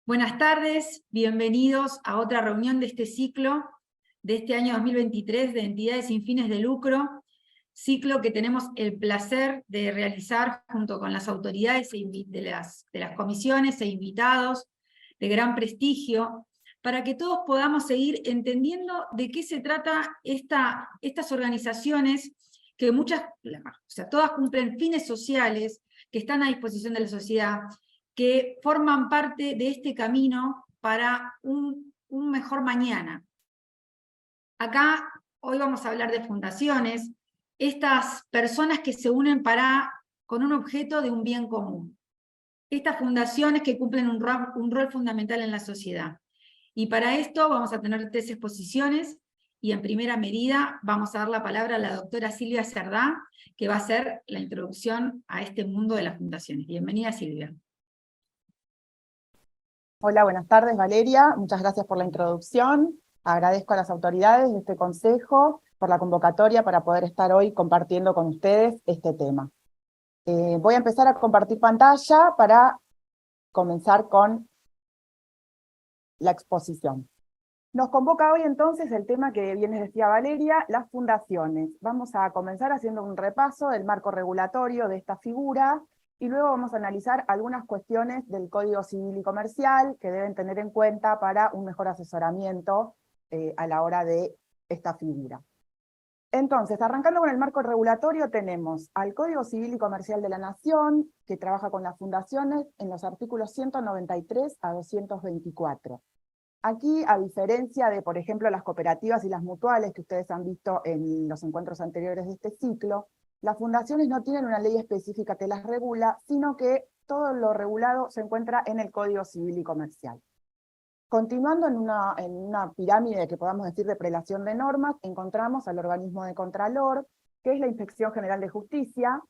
Buenas tardes, bienvenidos a otra reunión de este ciclo, de este año 2023, de entidades sin fines de lucro, ciclo que tenemos el placer de realizar junto con las autoridades de las comisiones e invitados de gran prestigio, para que todos podamos seguir entendiendo de qué se trata estas organizaciones, que todas cumplen fines sociales, que están a disposición de la sociedad, que forman parte de este camino para un mejor mañana. Acá hoy vamos a hablar de fundaciones, estas personas que se unen con un objeto de un bien común. Estas fundaciones que cumplen un rol fundamental en la sociedad. Y para esto vamos a tener 3 exposiciones, y en primera medida vamos a dar la palabra a la doctora Silvia Cerdá, que va a hacer la introducción a este mundo de las fundaciones. Bienvenida, Silvia. Hola, buenas tardes, Valeria. Muchas gracias por la introducción. Agradezco a las autoridades de este consejo por la convocatoria para poder estar hoy compartiendo con ustedes este tema. Voy a empezar a compartir pantalla para comenzar con la exposición. Nos convoca hoy entonces el tema que bien les decía Valeria, las fundaciones. Vamos a comenzar haciendo un repaso del marco regulatorio de esta figura, y luego vamos a analizar algunas cuestiones del Código Civil y Comercial que deben tener en cuenta para un mejor asesoramiento a la hora de esta figura. Entonces, arrancando con el marco regulatorio, tenemos al Código Civil y Comercial de la Nación, que trabaja con las fundaciones en los artículos 193 a 224. Aquí, a diferencia de, por ejemplo, las cooperativas y las mutuales que ustedes han visto en los encuentros anteriores de este ciclo, las fundaciones no tienen una ley específica que las regula, sino que todo lo regulado se encuentra en el Código Civil y Comercial. Continuando en una pirámide que podamos decir de prelación de normas, encontramos al organismo de Contralor, que es la Inspección General de Justicia,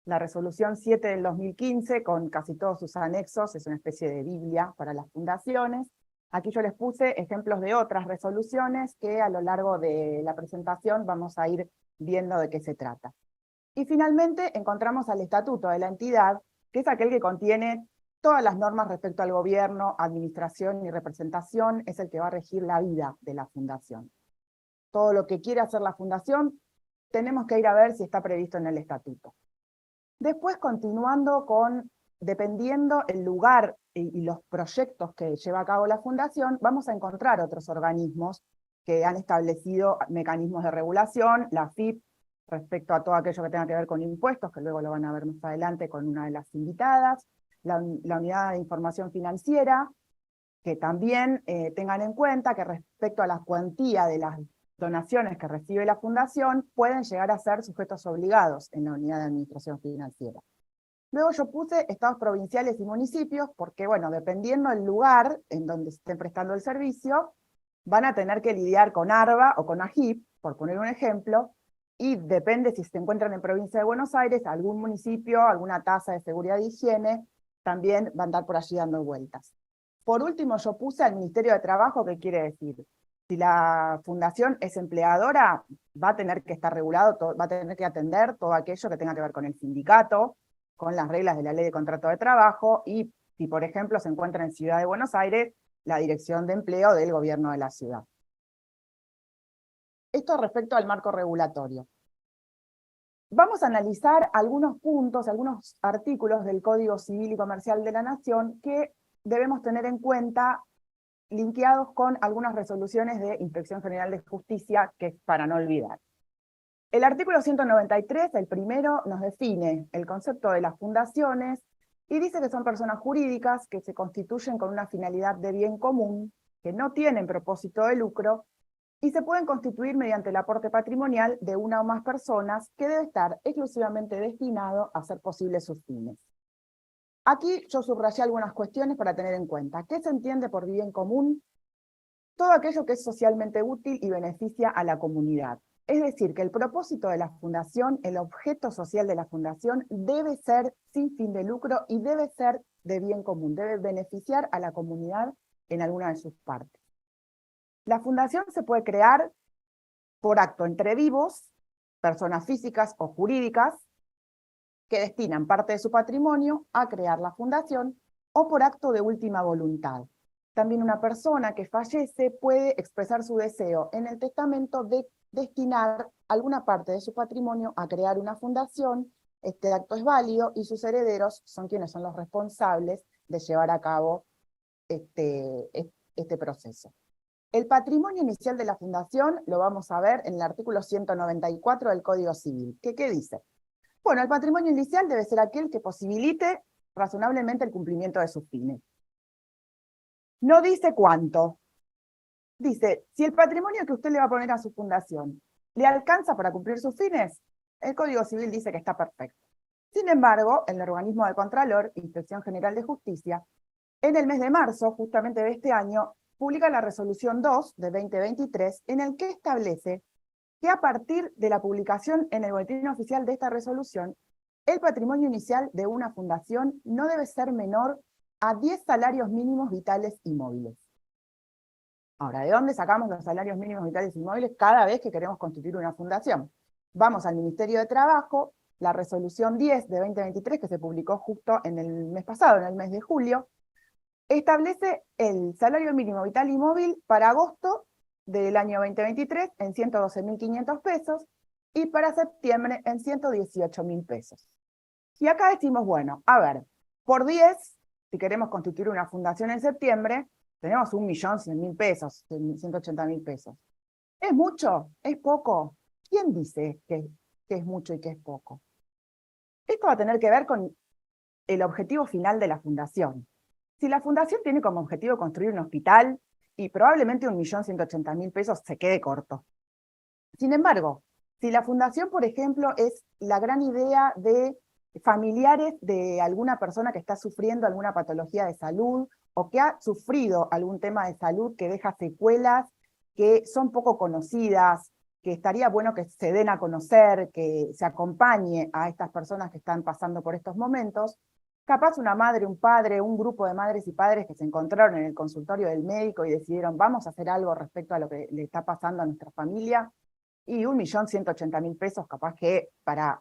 la resolución 7 del 2015, con casi todos sus anexos, es una especie de biblia para las fundaciones. Aquí yo les puse ejemplos de otras resoluciones que a lo largo de la presentación vamos a ir viendo de qué se trata. Y finalmente encontramos al estatuto de la entidad, que es aquel que contiene todas las normas respecto al gobierno, administración y representación, es el que va a regir la vida de la fundación. Todo lo que quiere hacer la fundación, tenemos que ir a ver si está previsto en el estatuto. Después, continuando con, dependiendo el lugar y los proyectos que lleva a cabo la fundación, vamos a encontrar otros organismos que han establecido mecanismos de regulación, la AFIP, respecto a todo aquello que tenga que ver con impuestos, que luego lo van a ver más adelante con una de las invitadas, la Unidad de Información Financiera, que también tengan en cuenta que respecto a la cuantía de las donaciones que recibe la fundación, pueden llegar a ser sujetos obligados en la Unidad de Administración Financiera. Luego yo puse estados provinciales y municipios, porque bueno, dependiendo del lugar en donde estén prestando el servicio, van a tener que lidiar con ARBA o con AGIP, por poner un ejemplo, y depende si se encuentran en provincia de Buenos Aires, algún municipio, alguna tasa de seguridad e higiene, también van a andar por allí dando vueltas. Por último, yo puse al Ministerio de Trabajo, ¿qué quiere decir? Si la fundación es empleadora, va a tener que estar regulado, va a tener que atender todo aquello que tenga que ver con el sindicato, con las reglas de la Ley de Contrato de Trabajo, y si, por ejemplo, se encuentra en Ciudad de Buenos Aires, la Dirección de Empleo del Gobierno de la ciudad. Esto respecto al marco regulatorio. Vamos a analizar algunos puntos, algunos artículos del Código Civil y Comercial de la Nación que debemos tener en cuenta, linkeados con algunas resoluciones de Inspección General de Justicia, que es para no olvidar. El artículo 193, el primero, nos define el concepto de las fundaciones y dice que son personas jurídicas que se constituyen con una finalidad de bien común, que no tienen propósito de lucro, y se pueden constituir mediante el aporte patrimonial de una o más personas, que debe estar exclusivamente destinado a hacer posibles sus fines. Aquí yo subrayé algunas cuestiones para tener en cuenta. ¿Qué se entiende por bien común? Todo aquello que es socialmente útil y beneficia a la comunidad. Es decir, que el propósito de la fundación, el objeto social de la fundación, debe ser sin fin de lucro y debe ser de bien común, debe beneficiar a la comunidad en alguna de sus partes. La fundación se puede crear por acto entre vivos, personas físicas o jurídicas, que destinan parte de su patrimonio a crear la fundación, o por acto de última voluntad. también una persona que fallece puede expresar su deseo en el testamento de destinar alguna parte de su patrimonio a crear una fundación. Este acto es válido y sus herederos son quienes son los responsables de llevar a cabo este proceso. El patrimonio inicial de la fundación lo vamos a ver en el artículo 194 del Código Civil. ¿Qué dice? Bueno, el patrimonio inicial debe ser aquel que posibilite razonablemente el cumplimiento de sus fines. No dice cuánto. Dice, si el patrimonio que usted le va a poner a su fundación le alcanza para cumplir sus fines, el Código Civil dice que está perfecto. Sin embargo, el organismo de Contralor, Inspección General de Justicia, en el mes de marzo, justamente de este año, publica la resolución 2 de 2023, en el que establece que a partir de la publicación en el boletín oficial de esta resolución, el patrimonio inicial de una fundación no debe ser menor a 10 salarios mínimos vitales y móviles. Ahora, ¿de dónde sacamos los salarios mínimos vitales y móviles cada vez que queremos constituir una fundación? Vamos al Ministerio de Trabajo, la resolución 10 de 2023, que se publicó justo en el mes pasado, en el mes de julio, establece el salario mínimo vital y móvil para agosto del año 2023 en 112.500 pesos y para septiembre en 118.000 pesos. Y acá decimos, bueno, a ver, por 10, si queremos constituir una fundación en septiembre, tenemos 1.100.000 pesos, 180.000 pesos. ¿Es mucho? ¿Es poco? ¿Quién dice que es mucho y que es poco? Esto va a tener que ver con el objetivo final de la fundación. Si la fundación tiene como objetivo construir un hospital, y probablemente 1.180.000 pesos se quede corto. Sin embargo, si la fundación, por ejemplo, es la gran idea de familiares de alguna persona que está sufriendo alguna patología de salud, o que ha sufrido algún tema de salud que deja secuelas que son poco conocidas, que estaría bueno que se den a conocer, que se acompañe a estas personas que están pasando por estos momentos, capaz una madre, un padre, un grupo de madres y padres que se encontraron en el consultorio del médico y decidieron vamos a hacer algo respecto a lo que le está pasando a nuestra familia, y 1.180.000 pesos capaz que para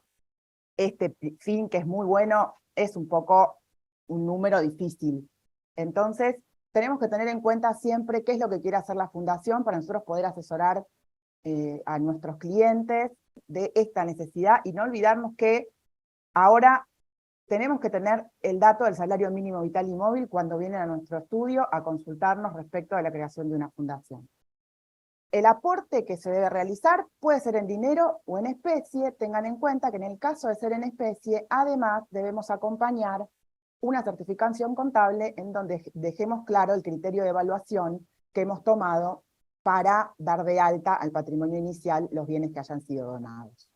este fin que es muy bueno, es un poco un número difícil. Entonces, tenemos que tener en cuenta siempre qué es lo que quiere hacer la fundación para nosotros poder asesorar a nuestros clientes de esta necesidad y no olvidarnos que ahora tenemos que tener el dato del salario mínimo vital y móvil cuando vienen a nuestro estudio a consultarnos respecto a la creación de una fundación. El aporte que se debe realizar puede ser en dinero o en especie. Tengan en cuenta que en el caso de ser en especie, además debemos acompañar una certificación contable en donde dejemos claro el criterio de evaluación que hemos tomado para dar de alta al patrimonio inicial los bienes que hayan sido donados.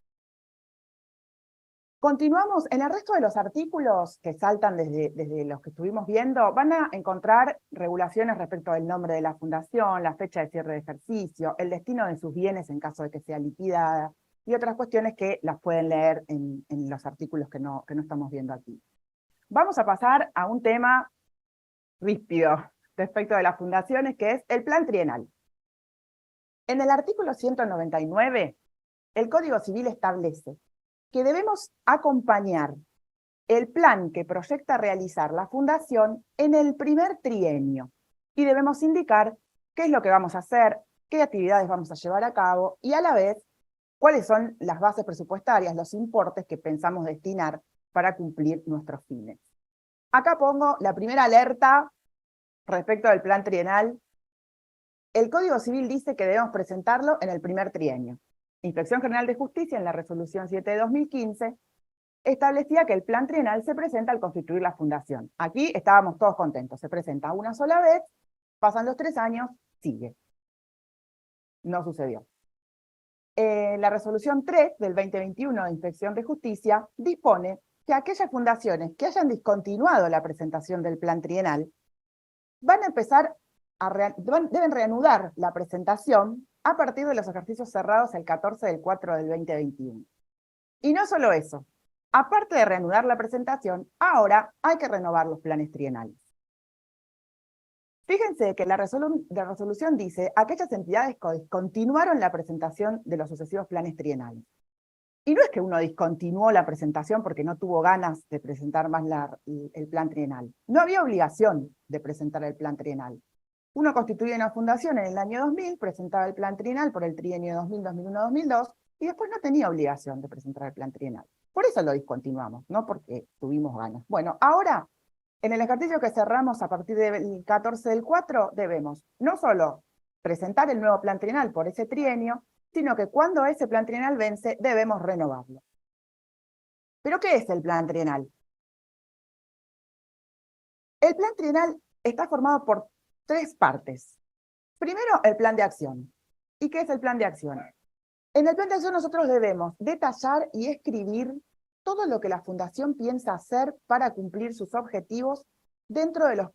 Continuamos, en el resto de los artículos que saltan desde los que estuvimos viendo, van a encontrar regulaciones respecto del nombre de la fundación, la fecha de cierre de ejercicio, el destino de sus bienes en caso de que sea liquidada, y otras cuestiones que las pueden leer en los artículos que no estamos viendo aquí. Vamos a pasar a un tema ríspido respecto de las fundaciones, que es el plan trienal. En el artículo 199, el Código Civil establece que debemos acompañar el plan que proyecta realizar la fundación en el primer trienio y debemos indicar qué es lo que vamos a hacer, qué actividades vamos a llevar a cabo y a la vez cuáles son las bases presupuestarias, los importes que pensamos destinar para cumplir nuestros fines. Acá pongo la primera alerta respecto del plan trienal. El Código Civil dice que debemos presentarlo en el primer trienio. Inspección General de Justicia, en la resolución 7 de 2015, establecía que el plan trienal se presenta al constituir la fundación. Aquí estábamos todos contentos, se presenta una sola vez, pasan los 3 años, sigue. No sucedió. La resolución 3 del 2021 de Inspección de Justicia dispone que aquellas fundaciones que hayan discontinuado la presentación del plan trienal van a empezar deben reanudar la presentación a partir de los ejercicios cerrados el 14 del 4 del 2021. Y no solo eso, aparte de reanudar la presentación, ahora hay que renovar los planes trienales. Fíjense que la resolución dice aquellas entidades que discontinuaron la presentación de los sucesivos planes trienales. Y no es que uno discontinuó la presentación porque no tuvo ganas de presentar más el plan trienal. No había obligación de presentar el plan trienal. Uno constituye una fundación en el año 2000, presentaba el plan trienal por el trienio 2000, 2001, 2002, y después no tenía obligación de presentar el plan trienal. Por eso lo discontinuamos, no porque tuvimos ganas. Bueno, ahora, en el ejercicio que cerramos a partir del 14 del 4, debemos no solo presentar el nuevo plan trienal por ese trienio, sino que cuando ese plan trienal vence, debemos renovarlo. ¿Pero qué es el plan trienal? El plan trienal está formado por 3 partes. Primero, el plan de acción. ¿Y qué es el plan de acción? En el plan de acción nosotros debemos detallar y escribir todo lo que la Fundación piensa hacer para cumplir sus objetivos dentro de los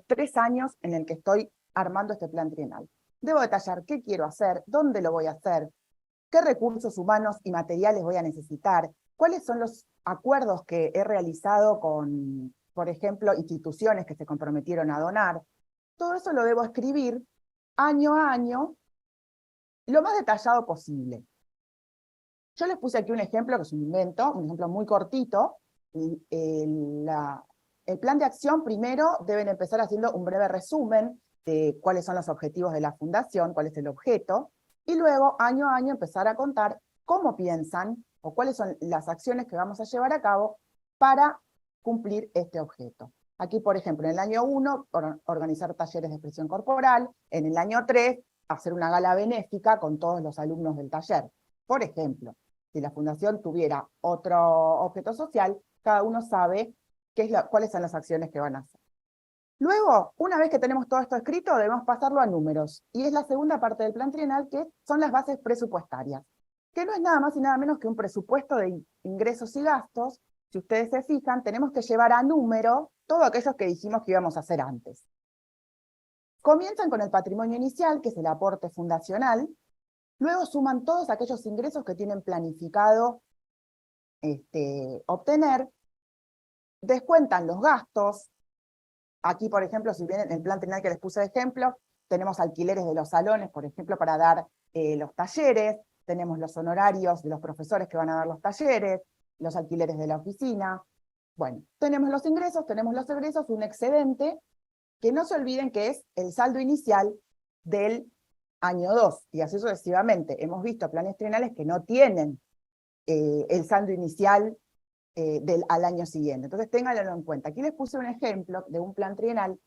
3 años en el que estoy armando este plan trienal. Debo detallar qué quiero hacer, dónde lo voy a hacer, qué recursos humanos y materiales voy a necesitar, cuáles son los acuerdos que he realizado con, por ejemplo, instituciones que se comprometieron a donar. Todo eso lo debo escribir año a año, lo más detallado posible. Yo les puse aquí un ejemplo, que es un invento, un ejemplo muy cortito. El plan de acción primero deben empezar haciendo un breve resumen de cuáles son los objetivos de la fundación, cuál es el objeto, y luego año a año empezar a contar cómo piensan o cuáles son las acciones que vamos a llevar a cabo para cumplir este objeto. Aquí, por ejemplo, en el año 1, organizar talleres de expresión corporal, en el año 3, hacer una gala benéfica con todos los alumnos del taller. Por ejemplo, si la fundación tuviera otro objeto social, cada uno sabe cuáles son las acciones que van a hacer. Luego, una vez que tenemos todo esto escrito, debemos pasarlo a números. Y es la segunda parte del plan trienal, que son las bases presupuestarias, que no es nada más y nada menos que un presupuesto de ingresos y gastos. Si ustedes se fijan, tenemos que llevar a número todo aquello que dijimos que íbamos a hacer antes. Comienzan con el patrimonio inicial, que es el aporte fundacional. Luego suman todos aquellos ingresos que tienen planificado obtener. Descuentan los gastos. Aquí, por ejemplo, si bien en el plan trienal que les puse de ejemplo, tenemos alquileres de los salones, por ejemplo, para dar los talleres, tenemos los honorarios de los profesores que van a dar los talleres, los alquileres de la oficina. Bueno, tenemos los ingresos, tenemos los egresos, un excedente, que no se olviden que es el saldo inicial del año 2, y así sucesivamente. Hemos visto planes trienales que no tienen el saldo inicial al año siguiente. Entonces, ténganlo en cuenta. Aquí les puse un ejemplo de un plan trienal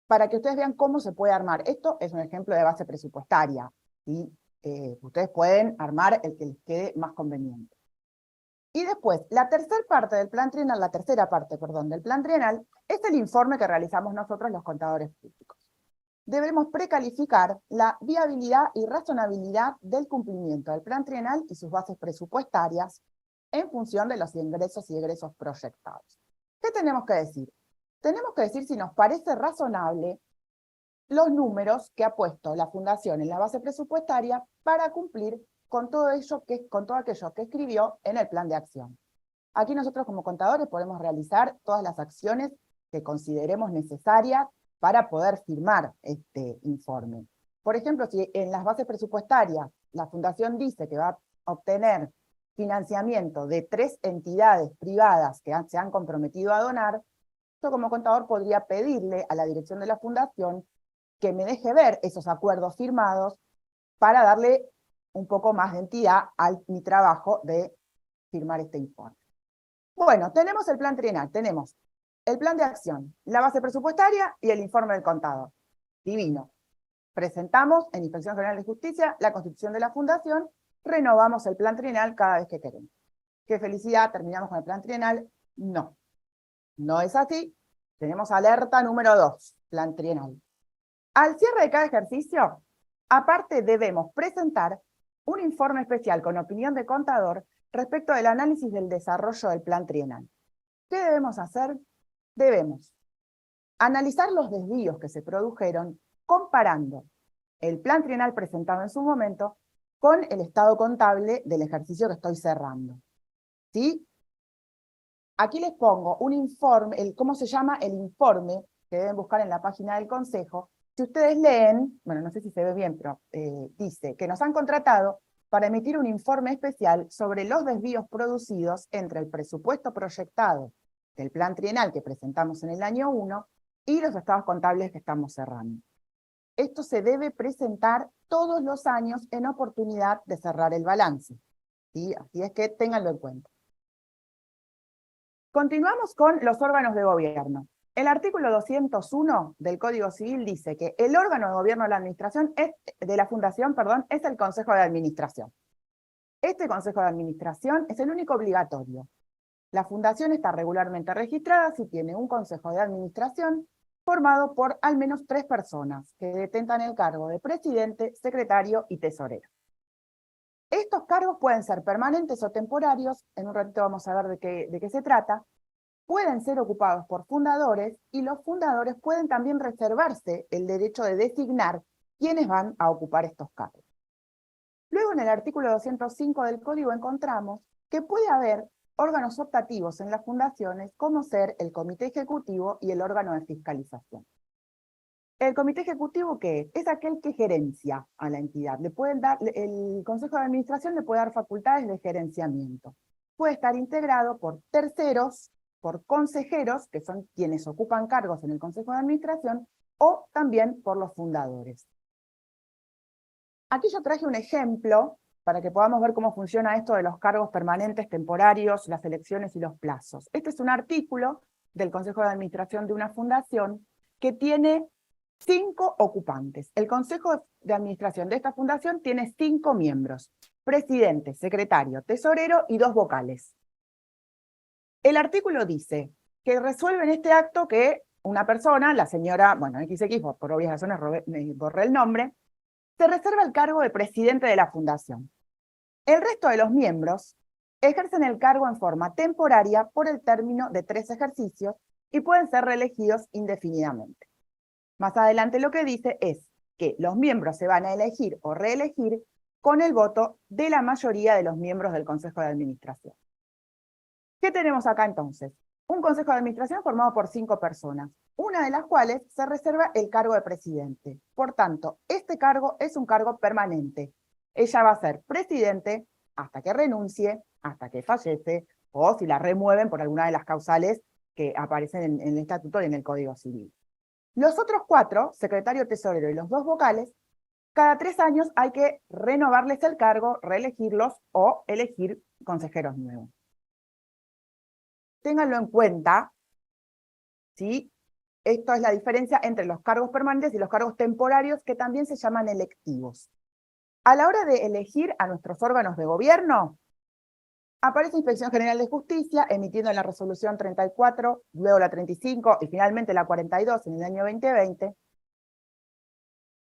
para que ustedes vean cómo se puede armar. Esto es un ejemplo de base presupuestaria, y ustedes pueden armar el que les quede más conveniente. Y después, la tercera parte del plan trienal es el informe que realizamos nosotros los contadores públicos. Debemos precalificar la viabilidad y razonabilidad del cumplimiento del plan trienal y sus bases presupuestarias en función de los ingresos y egresos proyectados. ¿Qué tenemos que decir? Tenemos que decir si nos parece razonable los números que ha puesto la Fundación en la base presupuestaria para cumplir con todo aquello que escribió en el plan de acción. Aquí nosotros como contadores podemos realizar todas las acciones que consideremos necesarias para poder firmar este informe. Por ejemplo, si en las bases presupuestarias la Fundación dice que va a obtener financiamiento de 3 entidades privadas que se han comprometido a donar, yo como contador podría pedirle a la dirección de la Fundación que me deje ver esos acuerdos firmados para darle un poco más de entidad a mi trabajo de firmar este informe. Bueno, tenemos el plan trienal, tenemos el plan de acción, la base presupuestaria y el informe del contador. Divino. Presentamos en Inspección General de Justicia la constitución de la Fundación, renovamos el plan trienal cada vez que queremos. ¡Qué felicidad! ¿Terminamos con el plan trienal? No. No es así. Tenemos alerta número 2, plan trienal. Al cierre de cada ejercicio, aparte debemos presentar un informe especial con opinión de contador respecto del análisis del desarrollo del plan trienal. ¿Qué debemos hacer? Debemos analizar los desvíos que se produjeron comparando el plan trienal presentado en su momento con el estado contable del ejercicio que estoy cerrando. ¿Sí? Aquí les pongo un informe, ¿cómo se llama? El informe que deben buscar en la página del Consejo. Si ustedes leen, bueno, no sé si se ve bien, pero dice que nos han contratado para emitir un informe especial sobre los desvíos producidos entre el presupuesto proyectado del plan trienal que presentamos en el año 1 y los estados contables que estamos cerrando. Esto se debe presentar todos los años en oportunidad de cerrar el balance, ¿sí? Así es que ténganlo en cuenta. Continuamos con los órganos de gobierno. El artículo 201 del Código Civil dice que el órgano de gobierno de la administración de la fundación, es el Consejo de Administración. Este Consejo de Administración es el único obligatorio. La fundación está regularmente registrada si tiene un Consejo de Administración formado por al menos 3 personas que detentan el cargo de presidente, secretario y tesorero. Estos cargos pueden ser permanentes o temporarios, en un ratito vamos a ver de qué se trata, pueden ser ocupados por fundadores y los fundadores pueden también reservarse el derecho de designar quiénes van a ocupar estos cargos. Luego en el artículo 205 del Código encontramos que puede haber órganos optativos en las fundaciones como ser el Comité Ejecutivo y el órgano de fiscalización. ¿El Comité Ejecutivo qué es? Es aquel que gerencia a la entidad. El Consejo de Administración le puede dar facultades de gerenciamiento. Puede estar integrado por terceros, por consejeros, que son quienes ocupan cargos en el Consejo de Administración, o también por los fundadores. Aquí yo traje un ejemplo para que podamos ver cómo funciona esto de los cargos permanentes, temporarios, las elecciones y los plazos. Este es un artículo del Consejo de Administración de una fundación que tiene 5 ocupantes. El Consejo de Administración de esta fundación tiene 5 miembros: presidente, secretario, tesorero y 2 vocales. El artículo dice que resuelve en este acto que una persona, la señora, XX, por obvias razones borré el nombre, se reserva el cargo de presidente de la fundación. El resto de los miembros ejercen el cargo en forma temporaria por el término de 3 ejercicios y pueden ser reelegidos indefinidamente. Más adelante lo que dice es que los miembros se van a elegir o reelegir con el voto de la mayoría de los miembros del Consejo de Administración. ¿Qué tenemos acá entonces? Un Consejo de Administración formado por 5 personas, una de las cuales se reserva el cargo de presidente. Por tanto, este cargo es un cargo permanente. Ella va a ser presidente hasta que renuncie, hasta que fallece, o si la remueven por alguna de las causales que aparecen en el Estatuto y en el Código Civil. Los otros 4, secretario, tesorero y los 2 vocales, cada 3 años hay que renovarles el cargo, reelegirlos o elegir consejeros nuevos. Ténganlo en cuenta, ¿sí? Esto es la diferencia entre los cargos permanentes y los cargos temporarios, que también se llaman electivos. A la hora de elegir a nuestros órganos de gobierno, aparece Inspección General de Justicia, emitiendo la resolución 34, luego la 35 y finalmente la 42 en el año 2020,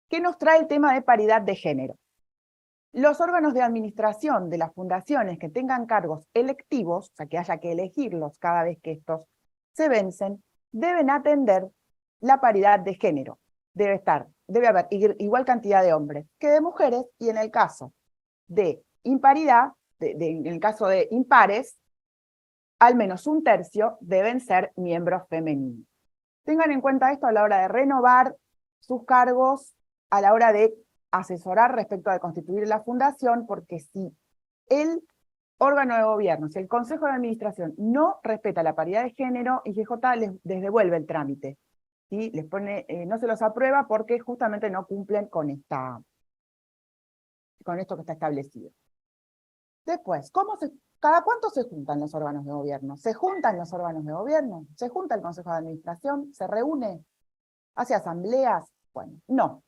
que nos trae el tema de paridad de género. Los órganos de administración de las fundaciones que tengan cargos electivos, o sea, que haya que elegirlos cada vez que estos se vencen, deben atender la paridad de género. Debe haber igual cantidad de hombres que de mujeres, y en el caso de imparidad, en el caso de impares, al menos 1/3 deben ser miembros femeninos. Tengan en cuenta esto a la hora de renovar sus cargos, a la hora de asesorar respecto a constituir la fundación, porque si el órgano de gobierno, si el Consejo de Administración no respeta la paridad de género, IGJ les devuelve el trámite, ¿sí? Les pone, no se los aprueba porque justamente no cumplen con esto que está establecido. Después, ¿cada cuánto se juntan los órganos de gobierno? ¿Se juntan los órganos de gobierno? ¿Se junta el Consejo de Administración? ¿Se reúne? ¿Hace asambleas? Bueno, no.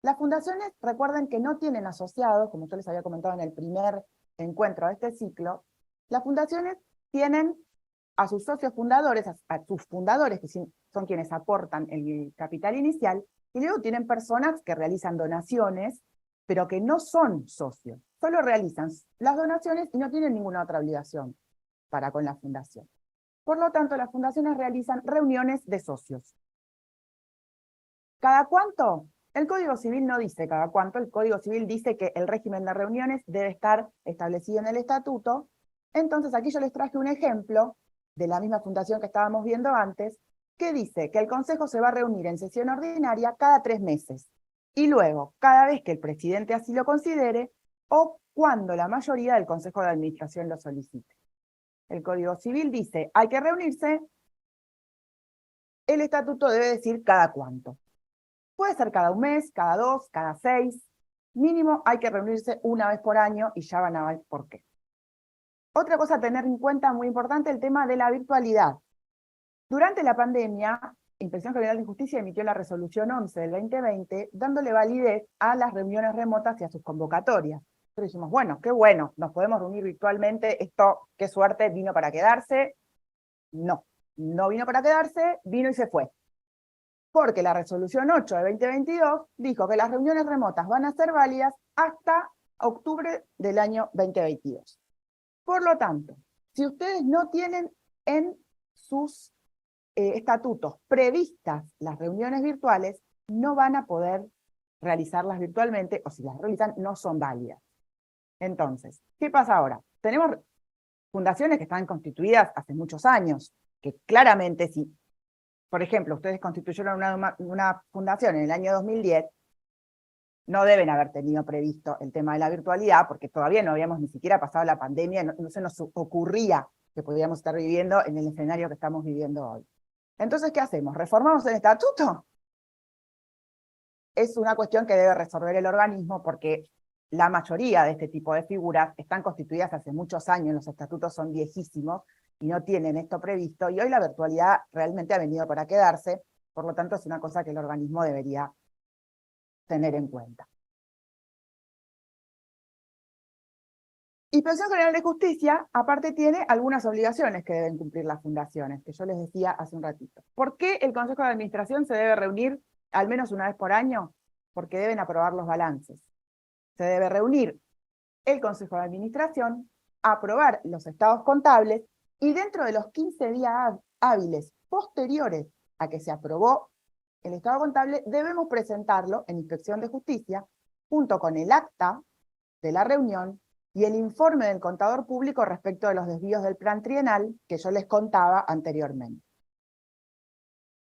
Las fundaciones, recuerden que no tienen asociados, como yo les había comentado en el primer encuentro de este ciclo. Las fundaciones tienen a sus socios fundadores, a sus fundadores, que son quienes aportan el capital inicial, y luego tienen personas que realizan donaciones, pero que no son socios, solo realizan las donaciones y no tienen ninguna otra obligación para con la fundación. Por lo tanto, las fundaciones realizan reuniones de socios. ¿Cada cuánto? El Código Civil no dice cada cuánto, el Código Civil dice que el régimen de reuniones debe estar establecido en el estatuto. Entonces aquí yo les traje un ejemplo de la misma fundación que estábamos viendo antes, que dice que el Consejo se va a reunir en sesión ordinaria cada 3 meses, y luego, cada vez que el presidente así lo considere, o cuando la mayoría del Consejo de Administración lo solicite. El Código Civil dice, hay que reunirse el estatuto debe decir cada cuánto. Puede ser cada un mes, cada 2, cada 6. Mínimo hay que reunirse una vez por año y ya van a ver por qué. Otra cosa a tener en cuenta, muy importante, el tema de la virtualidad. Durante la pandemia, Inspección General de Justicia emitió la resolución 11 del 2020, dándole validez a las reuniones remotas y a sus convocatorias. Pero dijimos, bueno, qué bueno, nos podemos reunir virtualmente, esto, qué suerte, vino para quedarse. No, no vino para quedarse, vino y se fue. Porque la resolución 8 de 2022 dijo que las reuniones remotas van a ser válidas hasta octubre del año 2022. Por lo tanto, si ustedes no tienen en sus estatutos previstas las reuniones virtuales, no van a poder realizarlas virtualmente, o si las realizan, no son válidas. Entonces, ¿qué pasa ahora? Tenemos fundaciones que están constituidas hace muchos años, que claramente si, por ejemplo, ustedes constituyeron una fundación en el año 2010, no deben haber tenido previsto el tema de la virtualidad, porque todavía no habíamos ni siquiera pasado la pandemia, no se nos ocurría que podíamos estar viviendo en el escenario que estamos viviendo hoy. Entonces, ¿qué hacemos? ¿Reformamos el estatuto? Es una cuestión que debe resolver el organismo, porque la mayoría de este tipo de figuras están constituidas hace muchos años, los estatutos son viejísimos y no tienen esto previsto, y hoy la virtualidad realmente ha venido para quedarse, por lo tanto es una cosa que el organismo debería tener en cuenta. Inspección General de Justicia, aparte, tiene algunas obligaciones que deben cumplir las fundaciones, que yo les decía hace un ratito. ¿Por qué el Consejo de Administración se debe reunir al menos una vez por año? Porque deben aprobar los balances. Se debe reunir el Consejo de Administración, aprobar los estados contables, y dentro de los 15 días hábiles posteriores a que se aprobó el estado contable, debemos presentarlo en Inspección de Justicia, junto con el acta de la reunión y el informe del contador público respecto de los desvíos del plan trienal que yo les contaba anteriormente.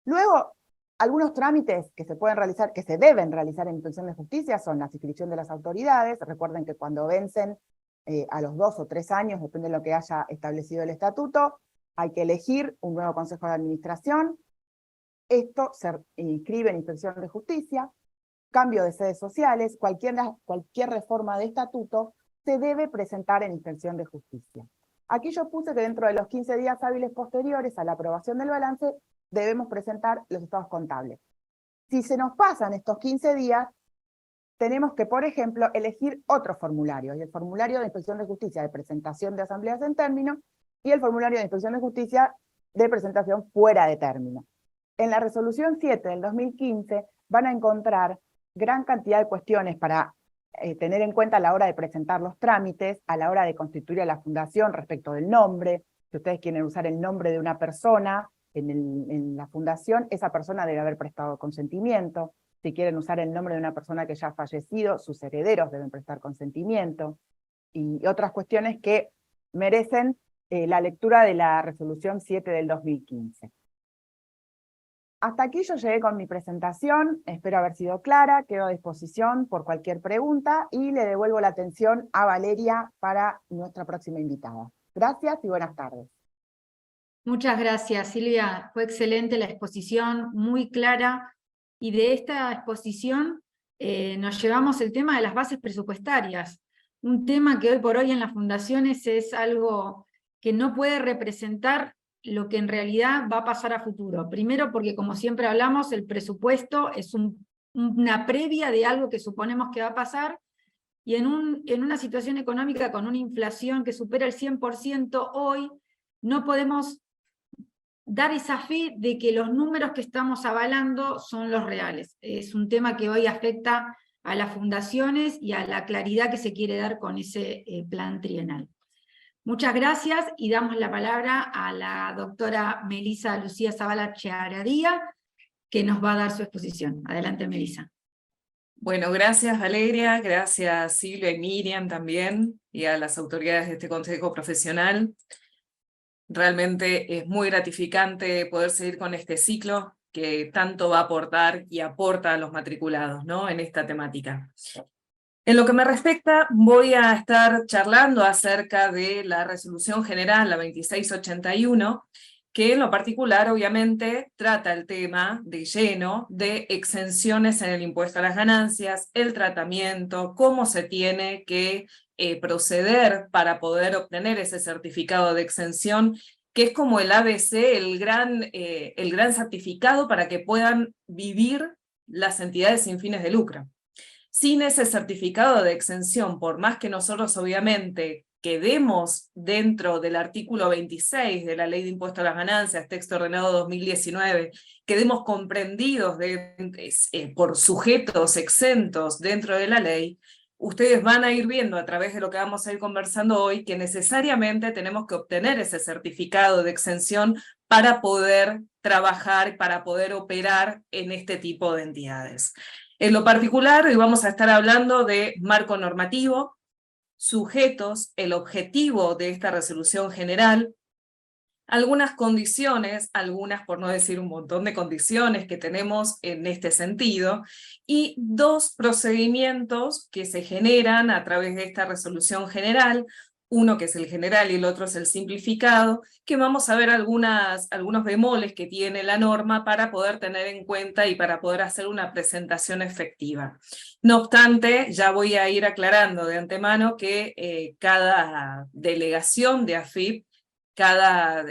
Luego, algunos trámites que se pueden realizar, que se deben realizar en Inspección de Justicia, son la inscripción de las autoridades. Recuerden que cuando vencen a los 2 o 3 años, depende de lo que haya establecido el estatuto, hay que elegir un nuevo Consejo de Administración. Esto se inscribe en Inspección de Justicia. Cambio de sedes sociales, cualquier reforma de estatuto se debe presentar en Inspección de Justicia. Aquí yo puse que dentro de los 15 días hábiles posteriores a la aprobación del balance debemos presentar los estados contables. Si se nos pasan estos 15 días, tenemos que, por ejemplo, elegir otro formulario, y el formulario de Inspección de Justicia de presentación de asambleas en término, y el formulario de Inspección de Justicia de presentación fuera de término. En la resolución 7 del 2015 van a encontrar gran cantidad de cuestiones para tener en cuenta a la hora de presentar los trámites, a la hora de constituir a la fundación respecto del nombre. Si ustedes quieren usar el nombre de una persona en la fundación, esa persona debe haber prestado consentimiento. Si quieren usar el nombre de una persona que ya ha fallecido, sus herederos deben prestar consentimiento. Y otras cuestiones que merecen la lectura de la resolución 7 del 2015. Hasta aquí yo llegué con mi presentación, espero haber sido clara, quedo a disposición por cualquier pregunta y le devuelvo la atención a Valeria para nuestra próxima invitada. Gracias y buenas tardes. Muchas gracias, Silvia. Fue excelente la exposición, muy clara, y de esta exposición nos llevamos el tema de las bases presupuestarias, un tema que hoy por hoy en las fundaciones es algo que no puede representar lo que en realidad va a pasar a futuro. Primero porque, como siempre hablamos, el presupuesto es una previa de algo que suponemos que va a pasar, y en una situación económica con una inflación que supera el 100% hoy, no podemos dar esa fe de que los números que estamos avalando son los reales. Es un tema que hoy afecta a las fundaciones y a la claridad que se quiere dar con ese plan trienal. Muchas gracias y damos la palabra a la doctora Melisa Lucía Zavala Charadía, que nos va a dar su exposición. Adelante, Melisa. Bueno, gracias Valeria, gracias Silvia y Miriam también, y a las autoridades de este Consejo Profesional. Realmente es muy gratificante poder seguir con este ciclo que tanto va a aportar y aporta a los matriculados, ¿no?, en esta temática. En lo que me respecta, voy a estar charlando acerca de la resolución general, la 2681, que en lo particular obviamente trata el tema de lleno de exenciones en el impuesto a las ganancias, el tratamiento, cómo se tiene que proceder para poder obtener ese certificado de exención, que es como el ABC, el gran certificado para que puedan vivir las entidades sin fines de lucro. Sin ese certificado de exención, por más que nosotros obviamente quedemos dentro del artículo 26 de la Ley de Impuesto a las Ganancias, texto ordenado 2019, quedemos comprendidos por sujetos exentos dentro de la ley, ustedes van a ir viendo a través de lo que vamos a ir conversando hoy que necesariamente tenemos que obtener ese certificado de exención para poder trabajar, para poder operar en este tipo de entidades. En lo particular, hoy vamos a estar hablando de marco normativo, sujetos, el objetivo de esta resolución general, algunas condiciones, algunas por no decir un montón de condiciones que tenemos en este sentido, y dos procedimientos que se generan a través de esta resolución general, uno que es el general y el otro es el simplificado, que vamos a ver algunos bemoles que tiene la norma para poder tener en cuenta y para poder hacer una presentación efectiva. No obstante, ya voy a ir aclarando de antemano que cada delegación de AFIP, cada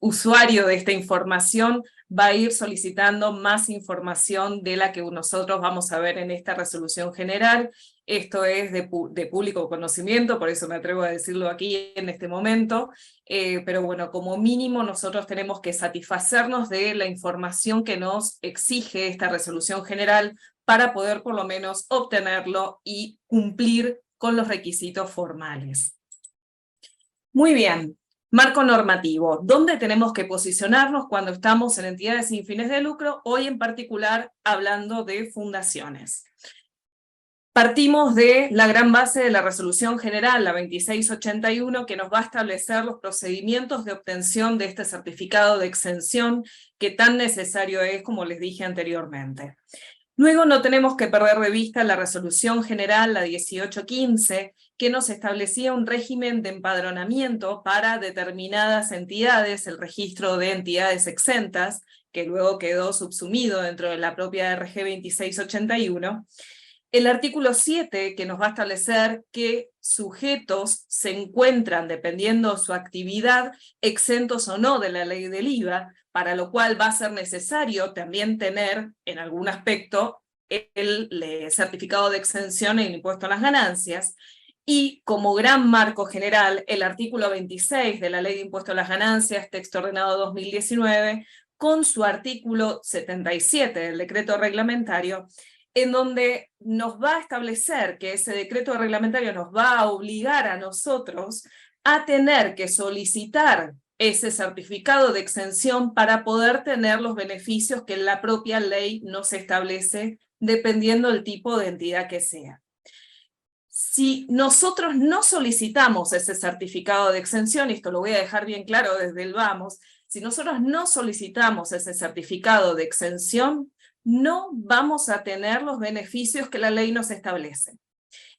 usuario de esta información va a ir solicitando más información de la que nosotros vamos a ver en esta resolución general. Esto es de público conocimiento, por eso me atrevo a decirlo aquí en este momento, pero bueno, como mínimo nosotros tenemos que satisfacernos de la información que nos exige esta resolución general para poder por lo menos obtenerlo y cumplir con los requisitos formales. Muy bien. Marco normativo. ¿Dónde tenemos que posicionarnos cuando estamos en entidades sin fines de lucro? Hoy en particular hablando de fundaciones. Partimos de la gran base de la resolución general, la 2681, que nos va a establecer los procedimientos de obtención de este certificado de exención que tan necesario es, como les dije anteriormente. Luego no tenemos que perder de vista la resolución general, la 1815, que nos establecía un régimen de empadronamiento para determinadas entidades, el registro de entidades exentas, que luego quedó subsumido dentro de la propia RG 2681. El artículo 7, que nos va a establecer qué sujetos se encuentran, dependiendo su actividad, exentos o no de la ley del IVA, para lo cual va a ser necesario también tener, en algún aspecto, el certificado de exención en el impuesto a las ganancias, y como gran marco general, el artículo 26 de la Ley de Impuesto a las Ganancias, texto ordenado 2019, con su artículo 77 del decreto reglamentario, en donde nos va a establecer que ese decreto reglamentario nos va a obligar a nosotros a tener que solicitar ese certificado de exención para poder tener los beneficios que la propia ley nos establece dependiendo del tipo de entidad que sea. Si nosotros no solicitamos ese certificado de exención, y esto lo voy a dejar bien claro desde el vamos, si nosotros no solicitamos ese certificado de exención, no vamos a tener los beneficios que la ley nos establece.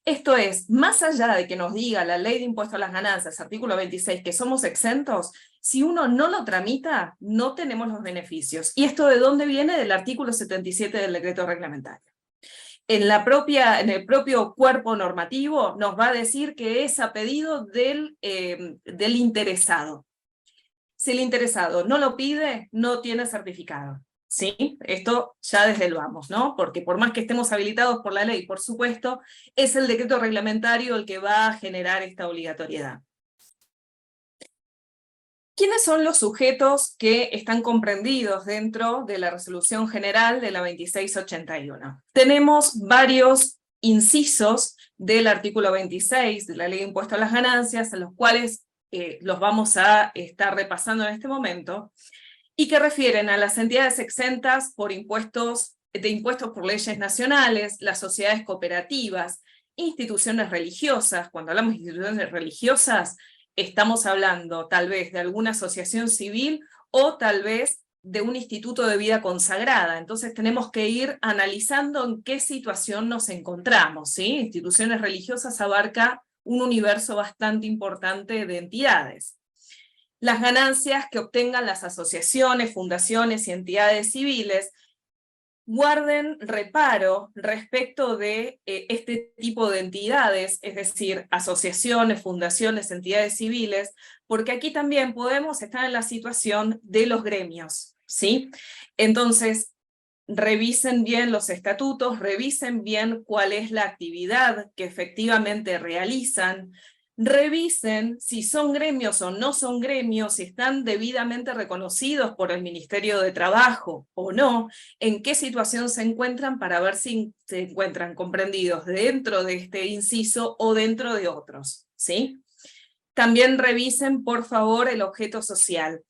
Esto es, más allá de que nos diga la Ley de Impuesto a las Ganancias, artículo 26, que somos exentos, si uno no lo tramita, no tenemos los beneficios. ¿Y esto de dónde viene? Del artículo 77 del decreto reglamentario. En el propio cuerpo normativo nos va a decir que es a pedido del interesado. Si el interesado no lo pide, no tiene certificado. ¿Sí? Esto ya desde el vamos, ¿no? Porque por más que estemos habilitados por la ley, por supuesto, es el decreto reglamentario el que va a generar esta obligatoriedad. ¿Quiénes son los sujetos que están comprendidos dentro de la resolución general de la 2681? Tenemos varios incisos del artículo 26 de la Ley de Impuesto a las Ganancias, en los cuales los vamos a estar repasando en este momento, y que refieren a las entidades exentas por impuestos por leyes nacionales, las sociedades cooperativas, instituciones religiosas. Cuando hablamos de instituciones religiosas, estamos hablando tal vez de alguna asociación civil o tal vez de un instituto de vida consagrada. Entonces tenemos que ir analizando en qué situación nos encontramos, ¿sí? Instituciones religiosas abarca un universo bastante importante de entidades. las ganancias que obtengan las asociaciones, fundaciones y entidades civiles guarden reparo respecto de este tipo de entidades, es decir, asociaciones, fundaciones, entidades civiles, porque aquí también podemos estar en la situación de los gremios, ¿sí? Entonces, revisen bien los estatutos, revisen bien cuál es la actividad que efectivamente realizan, revisen si son gremios o no son gremios, si están debidamente reconocidos por el Ministerio de Trabajo o no, en qué situación se encuentran para ver si se encuentran comprendidos dentro de este inciso o dentro de otros, ¿sí? También revisen, por favor, el objeto social.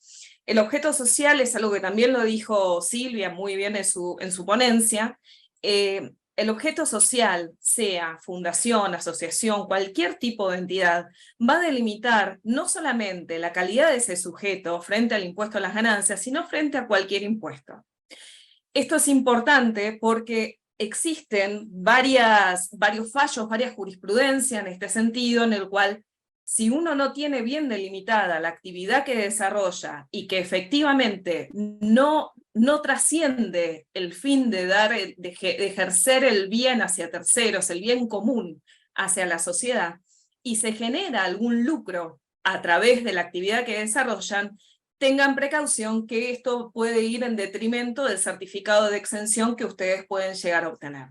El objeto social es algo que también lo dijo Silvia muy bien en su ponencia. El objeto social, sea fundación, asociación, cualquier tipo de entidad, va a delimitar no solamente la calidad de ese sujeto frente al impuesto a las ganancias, sino frente a cualquier impuesto. Esto es importante porque existen varios fallos, varias jurisprudencias en este sentido, en el cual si uno no tiene bien delimitada la actividad que desarrolla y que efectivamente no trasciende el fin de ejercer el bien hacia terceros, el bien común hacia la sociedad, y se genera algún lucro a través de la actividad que desarrollan, tengan precaución que esto puede ir en detrimento del certificado de exención que ustedes pueden llegar a obtener.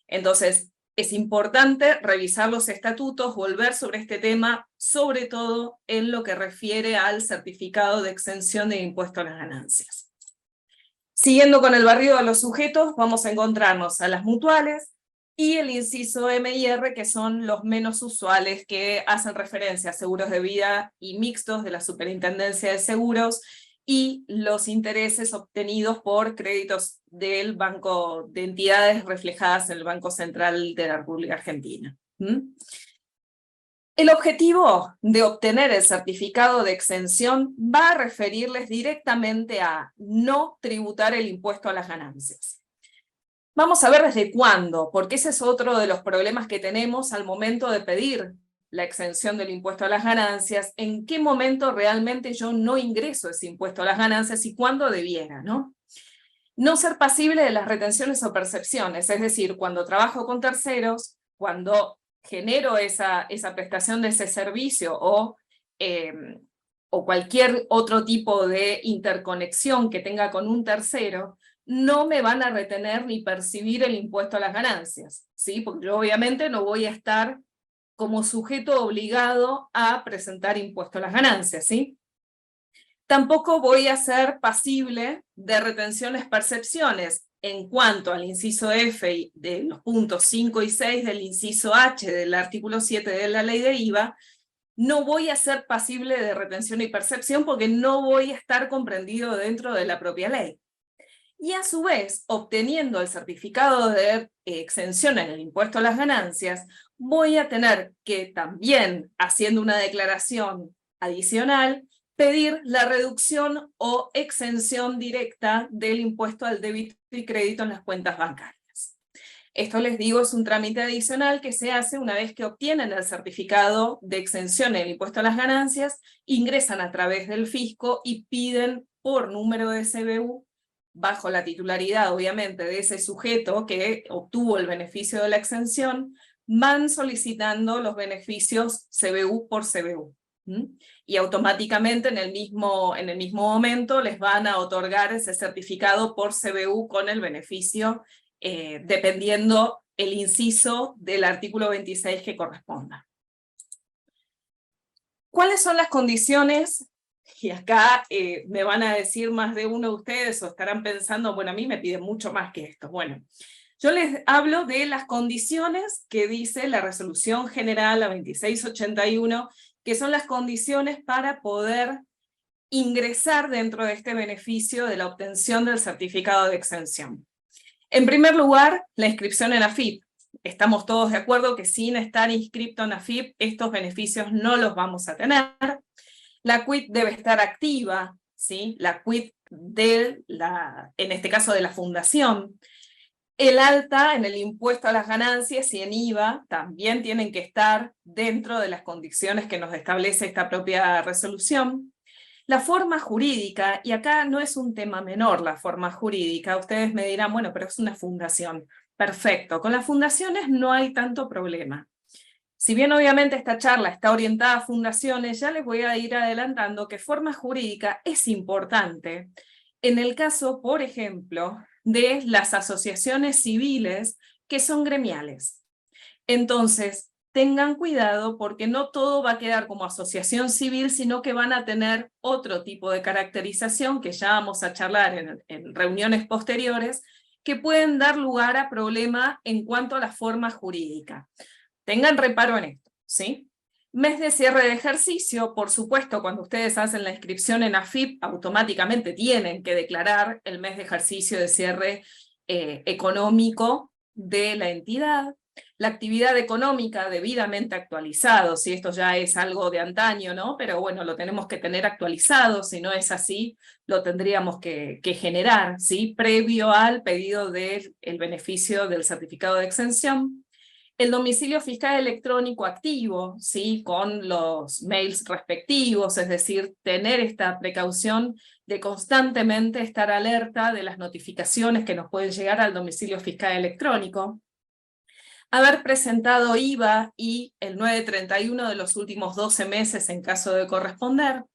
Entonces, es importante revisar los estatutos, volver sobre este tema, sobre todo en lo que refiere al certificado de exención de impuesto a las ganancias. Siguiendo con el barrido de los sujetos, vamos a encontrarnos a las mutuales y el inciso M y R, que son los menos usuales, que hacen referencia a seguros de vida y mixtos de la Superintendencia de Seguros, y los intereses obtenidos por créditos del banco, de entidades reflejadas en el Banco Central de la República Argentina. El objetivo de obtener el certificado de exención va a referirles directamente a no tributar el impuesto a las ganancias. Vamos a ver desde cuándo, porque ese es otro de los problemas que tenemos al momento de pedir la exención del impuesto a las ganancias, en qué momento realmente yo no ingreso ese impuesto a las ganancias y cuándo debiera, ¿no? No ser pasible de las retenciones o percepciones, es decir, cuando trabajo con terceros, cuando genero esa prestación de ese servicio o cualquier otro tipo de interconexión que tenga con un tercero, no me van a retener ni percibir el impuesto a las ganancias, ¿sí? Porque yo obviamente no voy a estar como sujeto obligado a presentar impuesto a las ganancias, ¿sí? Tampoco voy a ser pasible de retenciones percepciones en cuanto al inciso F de los puntos 5 y 6 del inciso H del artículo 7 de la ley de IVA. No voy a ser pasible de retención y percepción porque no voy a estar comprendido dentro de la propia ley. Y a su vez, obteniendo el certificado de exención en el impuesto a las ganancias, voy a tener que también, haciendo una declaración adicional, pedir la reducción o exención directa del impuesto al débito y crédito en las cuentas bancarias. Esto, les digo, es un trámite adicional que se hace una vez que obtienen el certificado de exención en el impuesto a las ganancias, ingresan a través del fisco y piden por número de CBU, bajo la titularidad, obviamente, de ese sujeto que obtuvo el beneficio de la exención, van solicitando los beneficios CBU por CBU. Y automáticamente en el mismo momento les van a otorgar ese certificado por CBU con el beneficio, dependiendo el inciso del artículo 26 que corresponda. ¿Cuáles son las condiciones? Y acá me van a decir más de uno de ustedes o estarán pensando, bueno, a mí me piden mucho más que esto. Bueno, yo les hablo de las condiciones que dice la Resolución General, la 2681, que son las condiciones para poder ingresar dentro de este beneficio de la obtención del certificado de exención. En primer lugar, la inscripción en AFIP. Estamos todos de acuerdo que sin estar inscripto en AFIP, estos beneficios no los vamos a tener. La CUIT debe estar activa, ¿sí? La CUIT en este caso de la fundación. El alta en el impuesto a las ganancias y en IVA también tienen que estar dentro de las condiciones que nos establece esta propia resolución. La forma jurídica, y acá no es un tema menor la forma jurídica, ustedes me dirán, bueno, pero es una fundación. Perfecto, con las fundaciones no hay tanto problema. Si bien obviamente esta charla está orientada a fundaciones, ya les voy a ir adelantando que forma jurídica es importante en el caso, por ejemplo, de las asociaciones civiles que son gremiales. Entonces, tengan cuidado porque no todo va a quedar como asociación civil, sino que van a tener otro tipo de caracterización que ya vamos a charlar en reuniones posteriores, que pueden dar lugar a problemas en cuanto a la forma jurídica. Tengan reparo en esto, ¿sí? Mes de cierre de ejercicio, por supuesto, cuando ustedes hacen la inscripción en AFIP, automáticamente tienen que declarar el mes de ejercicio de cierre económico de la entidad. La actividad económica debidamente actualizado, si esto ya es algo de antaño, ¿no? Pero bueno, lo tenemos que tener actualizado, si no es así, lo tendríamos que generar, ¿sí? Previo al pedido del beneficio del certificado de exención. El domicilio fiscal electrónico activo, ¿sí? Con los mails respectivos, es decir, tener esta precaución de constantemente estar alerta de las notificaciones que nos pueden llegar al domicilio fiscal electrónico. Haber presentado IVA y el 931 de los últimos 12 meses en caso de corresponder.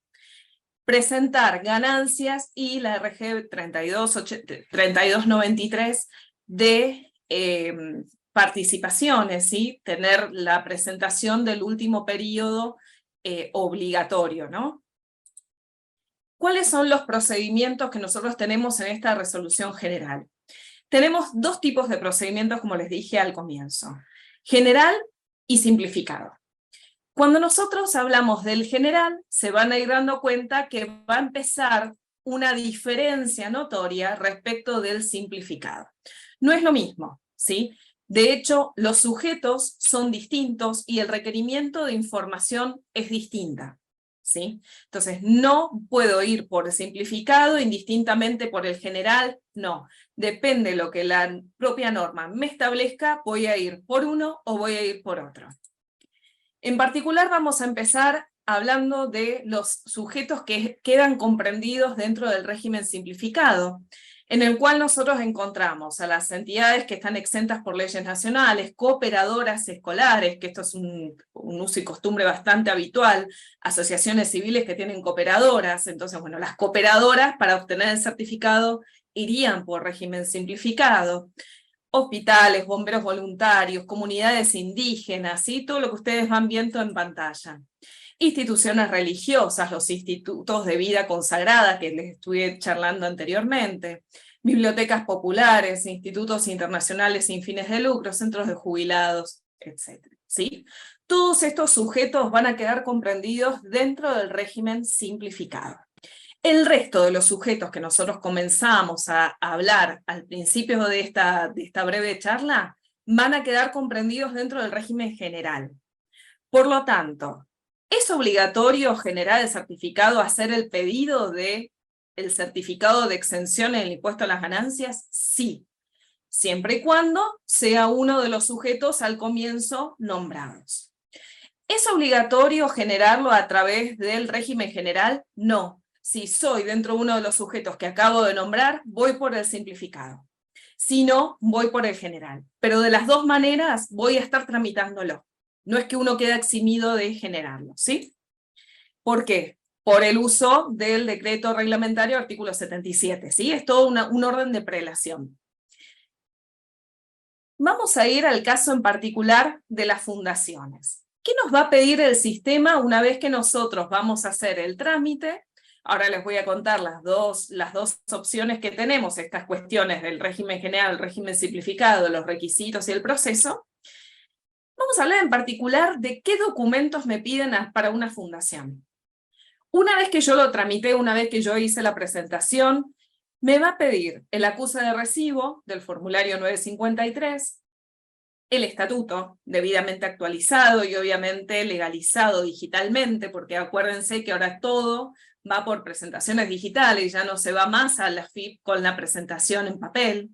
Presentar ganancias y la RG 3293 de participaciones, ¿sí? Tener la presentación del último periodo obligatorio, ¿no? ¿Cuáles son los procedimientos que nosotros tenemos en esta resolución general? Tenemos dos tipos de procedimientos, como les dije al comienzo: general y simplificado. Cuando nosotros hablamos del general, se van a ir dando cuenta que va a empezar una diferencia notoria respecto del simplificado. No es lo mismo, ¿sí? De hecho, los sujetos son distintos y el requerimiento de información es distinta, ¿sí? Entonces, no puedo ir por el simplificado indistintamente por el general, no. Depende de lo que la propia norma me establezca, voy a ir por uno o voy a ir por otro. En particular vamos a empezar hablando de los sujetos que quedan comprendidos dentro del régimen simplificado, en el cual nosotros encontramos a las entidades que están exentas por leyes nacionales, cooperadoras escolares, que esto es un uso y costumbre bastante habitual, asociaciones civiles que tienen cooperadoras. Entonces, bueno, las cooperadoras para obtener el certificado irían por régimen simplificado. Hospitales, bomberos voluntarios, comunidades indígenas, ¿sí? Todo lo que ustedes van viendo en pantalla. Instituciones religiosas, los institutos de vida consagrada que les estuve charlando anteriormente, bibliotecas populares, institutos internacionales sin fines de lucro, centros de jubilados, etc. ¿Sí? Todos estos sujetos van a quedar comprendidos dentro del régimen simplificado. El resto de los sujetos que nosotros comenzamos a hablar al principio de esta breve charla van a quedar comprendidos dentro del régimen general. Por lo tanto, ¿es obligatorio generar el certificado, hacer el pedido del certificado de exención en el impuesto a las ganancias? Sí, siempre y cuando sea uno de los sujetos al comienzo nombrados. ¿Es obligatorio generarlo a través del régimen general? No. Si soy dentro de uno de los sujetos que acabo de nombrar, voy por el simplificado. Si no, voy por el general. Pero de las dos maneras voy a estar tramitándolo. No es que uno quede eximido de generarlo, ¿sí? ¿Por qué? Por el uso del decreto reglamentario artículo 77, ¿sí? Es todo un orden de prelación. Vamos a ir al caso en particular de las fundaciones. ¿Qué nos va a pedir el sistema una vez que nosotros vamos a hacer el trámite? Ahora les voy a contar las dos opciones que tenemos, estas cuestiones del régimen general, el régimen simplificado, los requisitos y el proceso. Vamos a hablar en particular de qué documentos me piden para una fundación. Una vez que yo lo tramité, una vez que yo hice la presentación, me va a pedir el acuse de recibo del formulario 953, el estatuto debidamente actualizado y obviamente legalizado digitalmente, porque acuérdense que ahora todo va por presentaciones digitales, ya no se va más a la AFIP con la presentación en papel.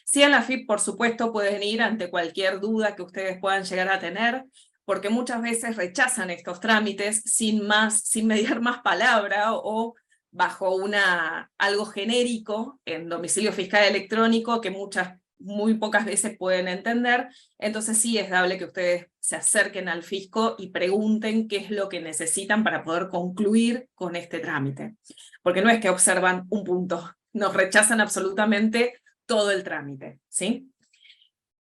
Sí, en la AFIP, por supuesto, pueden ir ante cualquier duda que ustedes puedan llegar a tener, porque muchas veces rechazan estos trámites sin mediar más palabra o bajo algo genérico en domicilio fiscal electrónico que muy pocas veces pueden entender. Entonces sí es dable que ustedes se acerquen al fisco y pregunten qué es lo que necesitan para poder concluir con este trámite. Porque no es que observan un punto, nos rechazan absolutamente todo el trámite, ¿sí?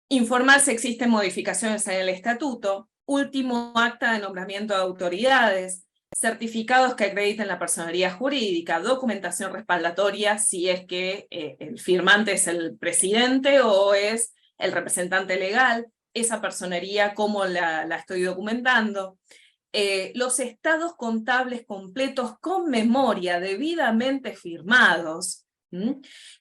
Informar si existen modificaciones en el estatuto, último acta de nombramiento de autoridades, certificados que acrediten la personería jurídica, documentación respaldatoria si es que el firmante es el presidente o es el representante legal, esa personería, cómo la estoy documentando, los estados contables completos con memoria debidamente firmados.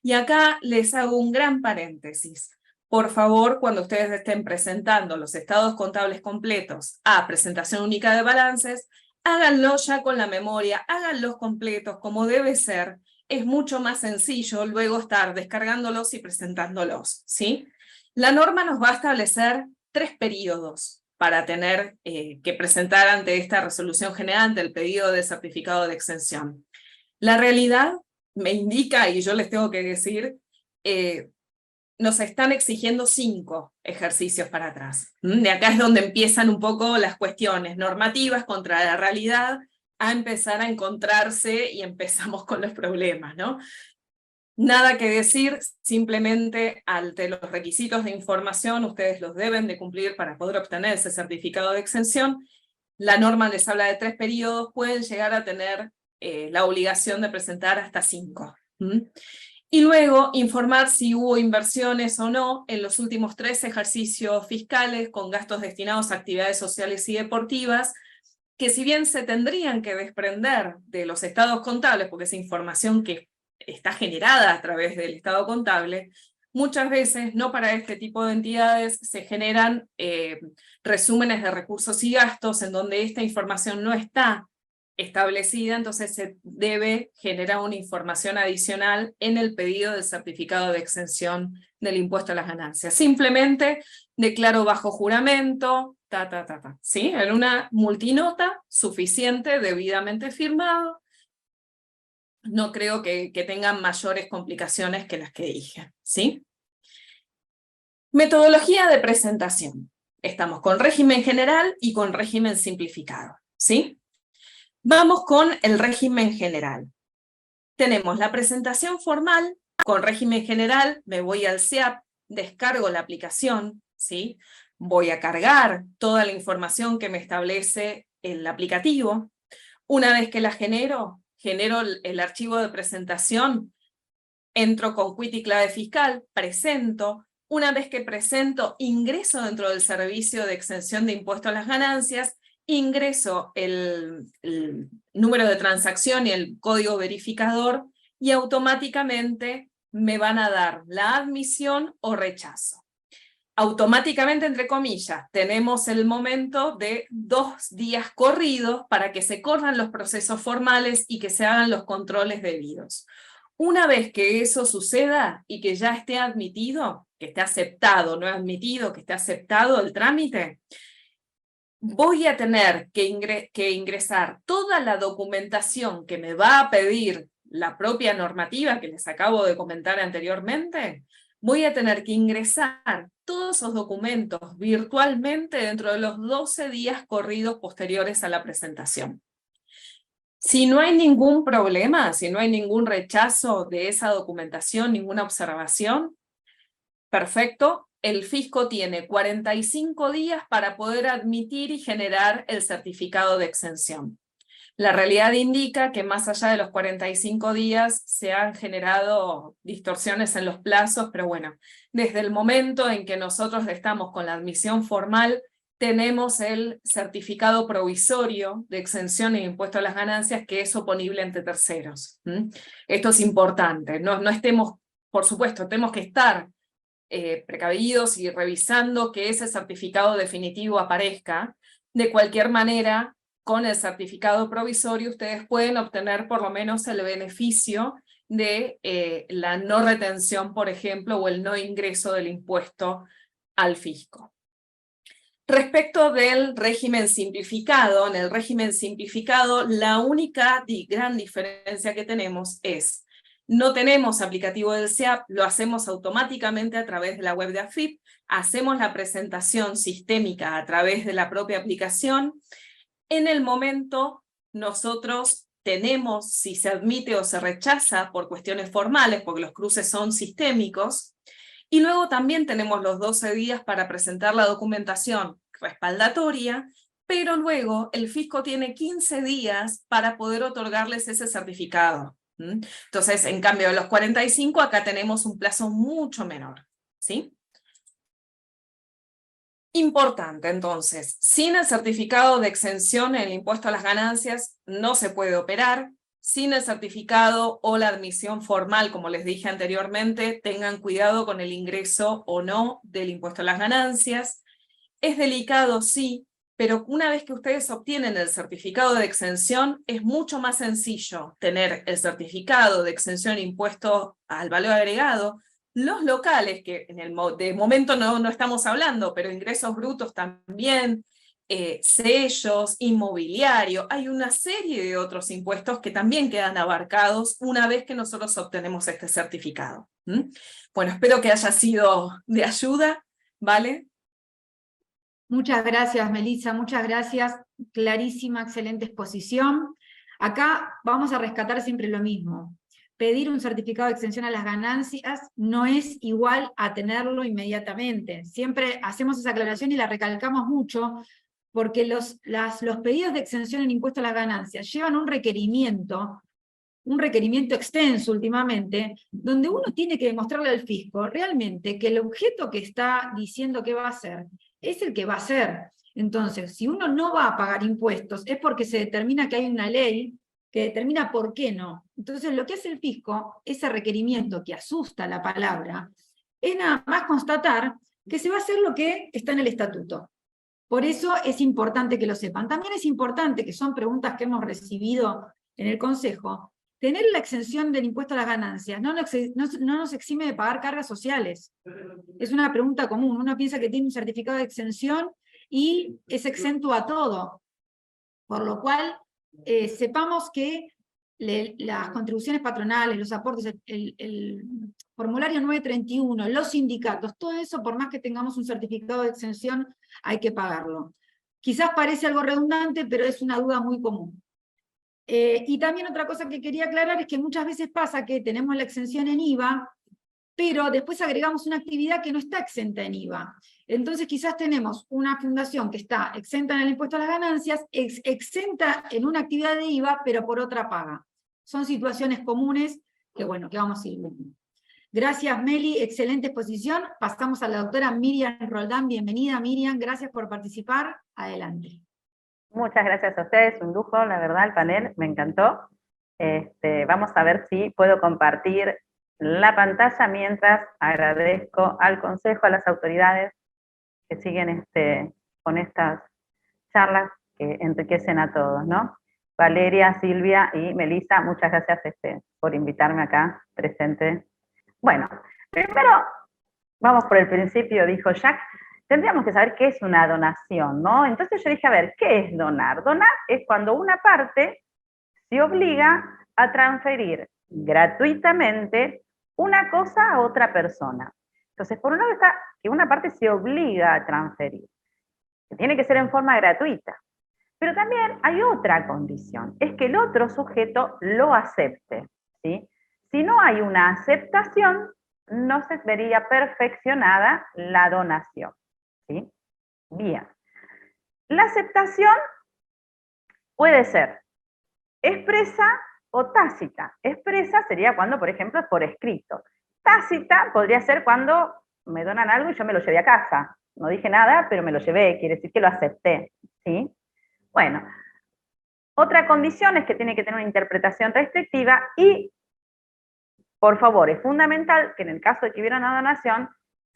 Y acá les hago un gran paréntesis. Por favor, cuando ustedes estén presentando los estados contables completos a presentación única de balances, háganlo ya con la memoria, háganlos completos como debe ser. Es mucho más sencillo luego estar descargándolos y presentándolos, ¿sí? La norma nos va a establecer 3 periodos para tener que presentar ante esta resolución general, ante el pedido de certificado de exención. La realidad me indica, y yo les tengo que decir, nos están exigiendo 5 ejercicios para atrás. De acá es donde empiezan un poco las cuestiones normativas contra la realidad a empezar a encontrarse y empezamos con los problemas, ¿no? Nada que decir, simplemente ante los requisitos de información ustedes los deben de cumplir para poder obtener ese certificado de exención. La norma les habla de 3 periodos, pueden llegar a tener la obligación de presentar hasta 5. Y luego informar si hubo inversiones o no en los últimos 3 ejercicios fiscales con gastos destinados a actividades sociales y deportivas, que si bien se tendrían que desprender de los estados contables, porque es información que está generada a través del estado contable, muchas veces, no para este tipo de entidades, se generan resúmenes de recursos y gastos en donde esta información no está establecida, entonces se debe generar una información adicional en el pedido del certificado de exención del impuesto a las ganancias. Simplemente declaro bajo juramento, ¿sí? En una multinota suficiente, debidamente firmado. No creo que tengan mayores complicaciones que las que dije, ¿sí? Metodología de presentación. Estamos con régimen general y con régimen simplificado, ¿sí? Vamos con el régimen general. Tenemos la presentación formal, con régimen general me voy al SEAP, descargo la aplicación, ¿sí? Voy a cargar toda la información que me establece el aplicativo. Una vez que la genero el archivo de presentación, entro con quit y clave fiscal, presento. Una vez que presento, ingreso dentro del servicio de exención de impuesto a las ganancias, ingreso el número de transacción y el código verificador y automáticamente me van a dar la admisión o rechazo. Automáticamente, entre comillas, tenemos el momento de 2 días corridos para que se corran los procesos formales y que se hagan los controles debidos. Una vez que eso suceda y que ya esté admitido, que esté aceptado, no admitido, que esté aceptado el trámite, voy a tener que ingresar toda la documentación que me va a pedir la propia normativa que les acabo de comentar anteriormente. Voy a tener que ingresar todos esos documentos virtualmente dentro de los 12 días corridos posteriores a la presentación. Si no hay ningún problema, si no hay ningún rechazo de esa documentación, ninguna observación, perfecto, el fisco tiene 45 días para poder admitir y generar el certificado de exención. La realidad indica que más allá de los 45 días se han generado distorsiones en los plazos, pero bueno, desde el momento en que nosotros estamos con la admisión formal, tenemos el certificado provisorio de exención e impuesto a las ganancias que es oponible ante terceros. Esto es importante, no estemos, por supuesto, tenemos que estar precavidos y revisando que ese certificado definitivo aparezca. De cualquier manera, con el certificado provisorio ustedes pueden obtener por lo menos el beneficio de la no retención, por ejemplo, o el no ingreso del impuesto al fisco. Respecto del régimen simplificado, en el régimen simplificado la única gran diferencia que tenemos es, no tenemos aplicativo del SEAP, lo hacemos automáticamente a través de la web de AFIP, hacemos la presentación sistémica a través de la propia aplicación. En el momento nosotros tenemos, si se admite o se rechaza por cuestiones formales, porque los cruces son sistémicos, y luego también tenemos los 12 días para presentar la documentación respaldatoria, pero luego el fisco tiene 15 días para poder otorgarles ese certificado. Entonces, en cambio de los 45, acá tenemos un plazo mucho menor, ¿sí? Importante, entonces, sin el certificado de exención en el impuesto a las ganancias no se puede operar. Sin el certificado o la admisión formal, como les dije anteriormente, tengan cuidado con el ingreso o no del impuesto a las ganancias. Es delicado, sí, pero una vez que ustedes obtienen el certificado de exención, es mucho más sencillo tener el certificado de exención impuesto al valor agregado. Los locales, que de momento no estamos hablando, pero ingresos brutos también, sellos, inmobiliario, hay una serie de otros impuestos que también quedan abarcados una vez que nosotros obtenemos este certificado. Bueno, espero que haya sido de ayuda, ¿vale? Muchas gracias, Melissa, muchas gracias. Clarísima, excelente exposición. Acá vamos a rescatar siempre lo mismo. Pedir un certificado de exención a las ganancias no es igual a tenerlo inmediatamente. Siempre hacemos esa aclaración y la recalcamos mucho, porque los pedidos de exención en impuesto a las ganancias llevan un requerimiento extenso últimamente, donde uno tiene que demostrarle al fisco realmente que el objeto que está diciendo que va a hacer es el que va a hacer. Entonces, si uno no va a pagar impuestos, es porque se determina que hay una ley que determina por qué no. Entonces, lo que hace el fisco, ese requerimiento que asusta la palabra, es nada más constatar que se va a hacer lo que está en el estatuto. Por eso es importante que lo sepan. También es importante, que son preguntas que hemos recibido en el Consejo, tener la exención del impuesto a las ganancias no nos exime de pagar cargas sociales. Es una pregunta común. Uno piensa que tiene un certificado de exención y es exento a todo. Por lo cual, sepamos que las contribuciones patronales, los aportes, el formulario 931, los sindicatos, todo eso, por más que tengamos un certificado de exención, hay que pagarlo. Quizás parece algo redundante, pero es una duda muy común. Y también otra cosa que quería aclarar es que muchas veces pasa que tenemos la exención en IVA, pero después agregamos una actividad que no está exenta en IVA. Entonces quizás tenemos una fundación que está exenta en el impuesto a las ganancias, exenta en una actividad de IVA, pero por otra paga. Son situaciones comunes que, bueno, que vamos a ir viendo. Gracias, Meli, excelente exposición. Pasamos a la doctora Miriam Roldán. Bienvenida, Miriam, gracias por participar. Adelante. Muchas gracias a ustedes, un lujo, la verdad, el panel, me encantó. Vamos a ver si puedo compartir la pantalla mientras agradezco al Consejo, a las autoridades que siguen con estas charlas que enriquecen a todos, ¿no? Valeria, Silvia y Melissa, muchas gracias por invitarme acá presente. Bueno, primero vamos por el principio, dijo Jack. Tendríamos que saber qué es una donación, ¿no? Entonces yo dije, a ver, ¿qué es donar? Donar es cuando una parte se obliga a transferir gratuitamente una cosa a otra persona. Entonces, por un lado está que una parte se obliga a transferir, que tiene que ser en forma gratuita. Pero también hay otra condición, es que el otro sujeto lo acepte, ¿sí? Si no hay una aceptación, no se vería perfeccionada la donación, ¿sí? Bien. La aceptación puede ser expresa o tácita. Expresa sería cuando, por ejemplo, es por escrito. Tácita podría ser cuando me donan algo y yo me lo llevé a casa. No dije nada, pero me lo llevé, quiere decir que lo acepté, ¿sí? Bueno, otra condición es que tiene que tener una interpretación restrictiva y, por favor, es fundamental que en el caso de que hubiera una donación,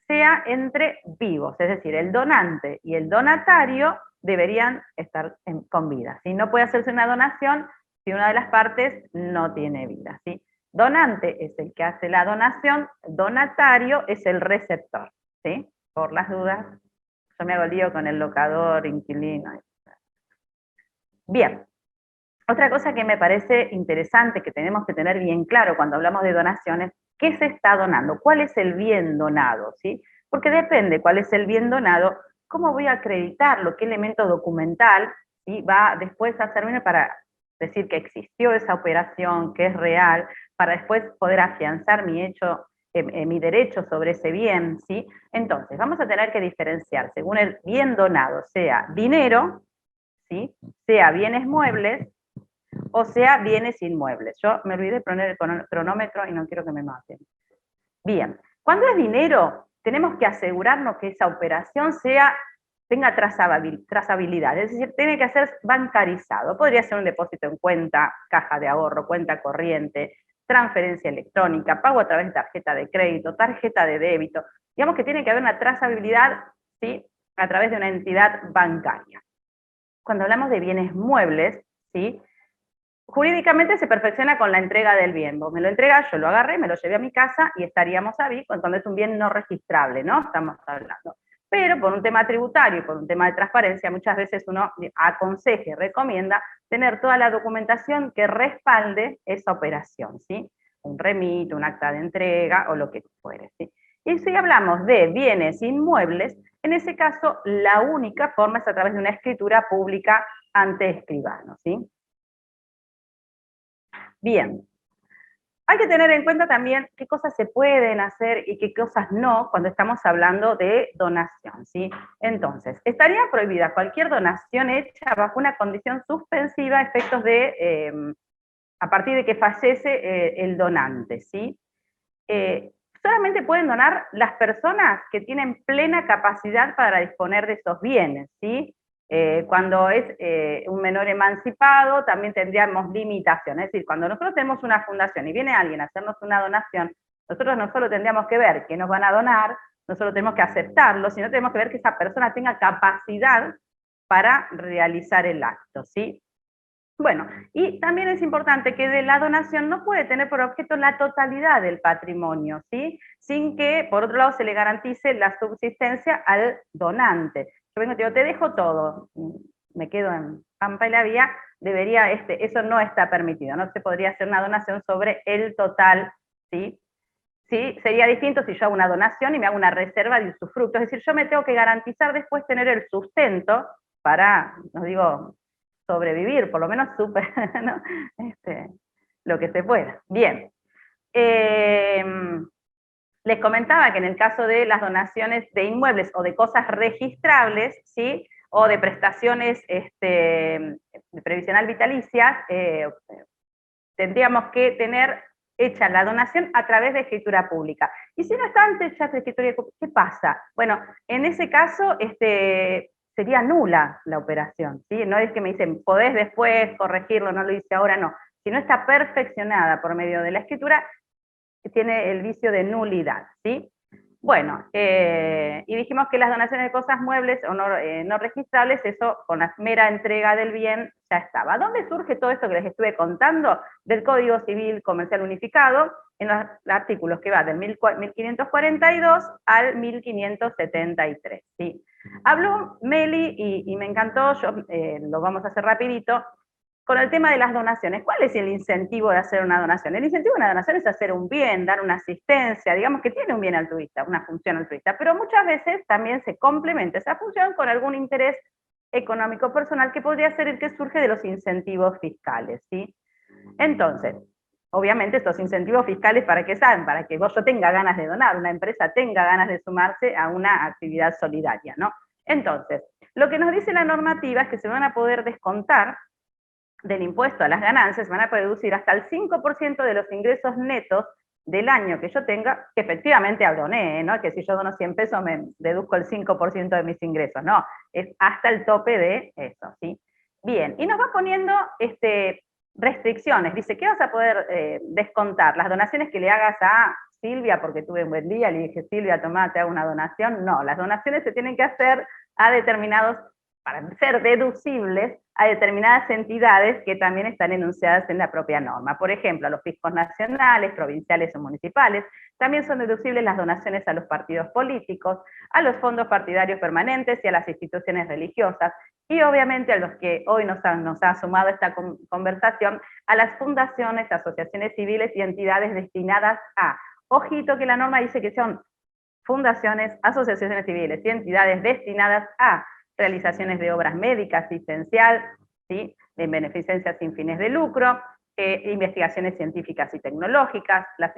sea entre vivos, es decir, el donante y el donatario deberían estar con vida. ¿Sí? No puede hacerse una donación si una de las partes no tiene vida, ¿sí? Donante es el que hace la donación, donatario es el receptor, ¿sí? Por las dudas, Yo me hago lío con el locador, inquilino. Bien. Otra cosa que me parece interesante, que tenemos que tener bien claro cuando hablamos de donaciones, ¿qué se está donando? ¿Cuál es el bien donado? ¿Sí? Porque depende cuál es el bien donado, cómo voy a acreditarlo, qué elemento documental, ¿sí?, va después a servirme para decir que existió esa operación, que es real, para después poder afianzar mi derecho sobre ese bien, ¿sí? Entonces, vamos a tener que diferenciar según el bien donado, sea dinero, ¿sí?, sea bienes muebles, o sea bienes inmuebles. Yo me olvidé de poner el cronómetro y no quiero que me maten. Bien, cuando es dinero, tenemos que asegurarnos que esa operación tenga trazabilidad, es decir, tiene que ser bancarizado. Podría ser un depósito en cuenta, caja de ahorro, cuenta corriente, transferencia electrónica, pago a través de tarjeta de crédito, tarjeta de débito. Digamos que tiene que haber una trazabilidad, ¿sí?, a través de una entidad bancaria. Cuando hablamos de bienes muebles, ¿sí?, jurídicamente se perfecciona con la entrega del bien. Vos me lo entregás, yo lo agarré, me lo llevé a mi casa y estaríamos ahí cuando es un bien no registrable, ¿no? Estamos hablando. Pero por un tema tributario y por un tema de transparencia, muchas veces uno aconseja y recomienda tener toda la documentación que respalde esa operación, ¿sí? Un remito, un acta de entrega o lo que fuere, ¿sí? Y si hablamos de bienes inmuebles, en ese caso la única forma es a través de una escritura pública ante escribano, ¿sí? Bien, hay que tener en cuenta también qué cosas se pueden hacer y qué cosas no cuando estamos hablando de donación, ¿sí? Entonces, estaría prohibida cualquier donación hecha bajo una condición suspensiva a efectos de, a partir de que fallece el donante, ¿sí? Solamente pueden donar las personas que tienen plena capacidad para disponer de esos bienes, ¿sí? Cuando es un menor emancipado, también tendríamos limitaciones. Es decir, cuando nosotros tenemos una fundación y viene alguien a hacernos una donación, nosotros no solo tendríamos que ver qué nos van a donar, no solo tenemos que aceptarlo, sino tenemos que ver que esa persona tenga capacidad para realizar el acto, ¿sí? Bueno, y también es importante que de la donación no puede tener por objeto la totalidad del patrimonio, ¿sí?, sin que, por otro lado, se le garantice la subsistencia al donante. Yo vengo y te digo, te dejo todo, me quedo en Pampa y la Vía, eso no está permitido, no se podría hacer una donación sobre el total, ¿sí? Sí, sería distinto si yo hago una donación y me hago una reserva de usufructo, es decir, yo me tengo que garantizar después tener el sustento para, no digo sobrevivir, por lo menos ¿no? Lo que se pueda. Bien. Les comentaba que en el caso de las donaciones de inmuebles o de cosas registrables, ¿sí?, o de prestaciones de previsional vitalicias, tendríamos que tener hecha la donación a través de escritura pública. Y si no están hechas de escritura pública, ¿qué pasa? Bueno, en ese caso sería nula la operación, ¿sí? No es que me dicen, podés después corregirlo, no lo hice ahora, no. Si no está perfeccionada por medio de la escritura, tiene el vicio de nulidad, ¿sí? Bueno, y dijimos que las donaciones de cosas muebles o no registrables, eso con la mera entrega del bien ya estaba. ¿Dónde surge todo esto que les estuve contando? Del Código Civil Comercial Unificado, en los artículos que va del 1542 al 1573, ¿sí? Habló Meli y me encantó, lo vamos a hacer rapidito, con el tema de las donaciones. ¿Cuál es el incentivo de hacer una donación? El incentivo de una donación es hacer un bien, dar una asistencia, digamos que tiene un bien altruista, una función altruista, pero muchas veces también se complementa esa función con algún interés económico personal que podría ser el que surge de los incentivos fiscales, ¿sí? Entonces, obviamente estos incentivos fiscales, ¿para qué salen? Para que yo tenga ganas de donar, una empresa tenga ganas de sumarse a una actividad solidaria, ¿no? Entonces, lo que nos dice la normativa es que se van a poder descontar del impuesto a las ganancias, van a poder deducir hasta el 5% de los ingresos netos del año que yo tenga, que efectivamente doné, ¿no? Que si yo dono 100 pesos me deduzco el 5% de mis ingresos, no, es hasta el tope de eso, ¿sí? Bien, y nos va poniendo restricciones, dice, ¿qué vas a poder descontar? Las donaciones que le hagas a Silvia, porque tuve un buen día, le dije, Silvia, tomá, te hago una donación, no, las donaciones se tienen que hacer a determinados para ser deducibles a determinadas entidades que también están enunciadas en la propia norma. Por ejemplo, a los fiscos nacionales, provinciales o municipales. También son deducibles las donaciones a los partidos políticos, a los fondos partidarios permanentes y a las instituciones religiosas. Y obviamente a los que hoy nos ha sumado esta conversación, a las fundaciones, asociaciones civiles y entidades destinadas a, ojito que la norma dice que son fundaciones, asociaciones civiles y entidades destinadas a realizaciones de obras médicas, asistencial, ¿sí?, de beneficencia sin fines de lucro, investigaciones científicas y tecnológicas, las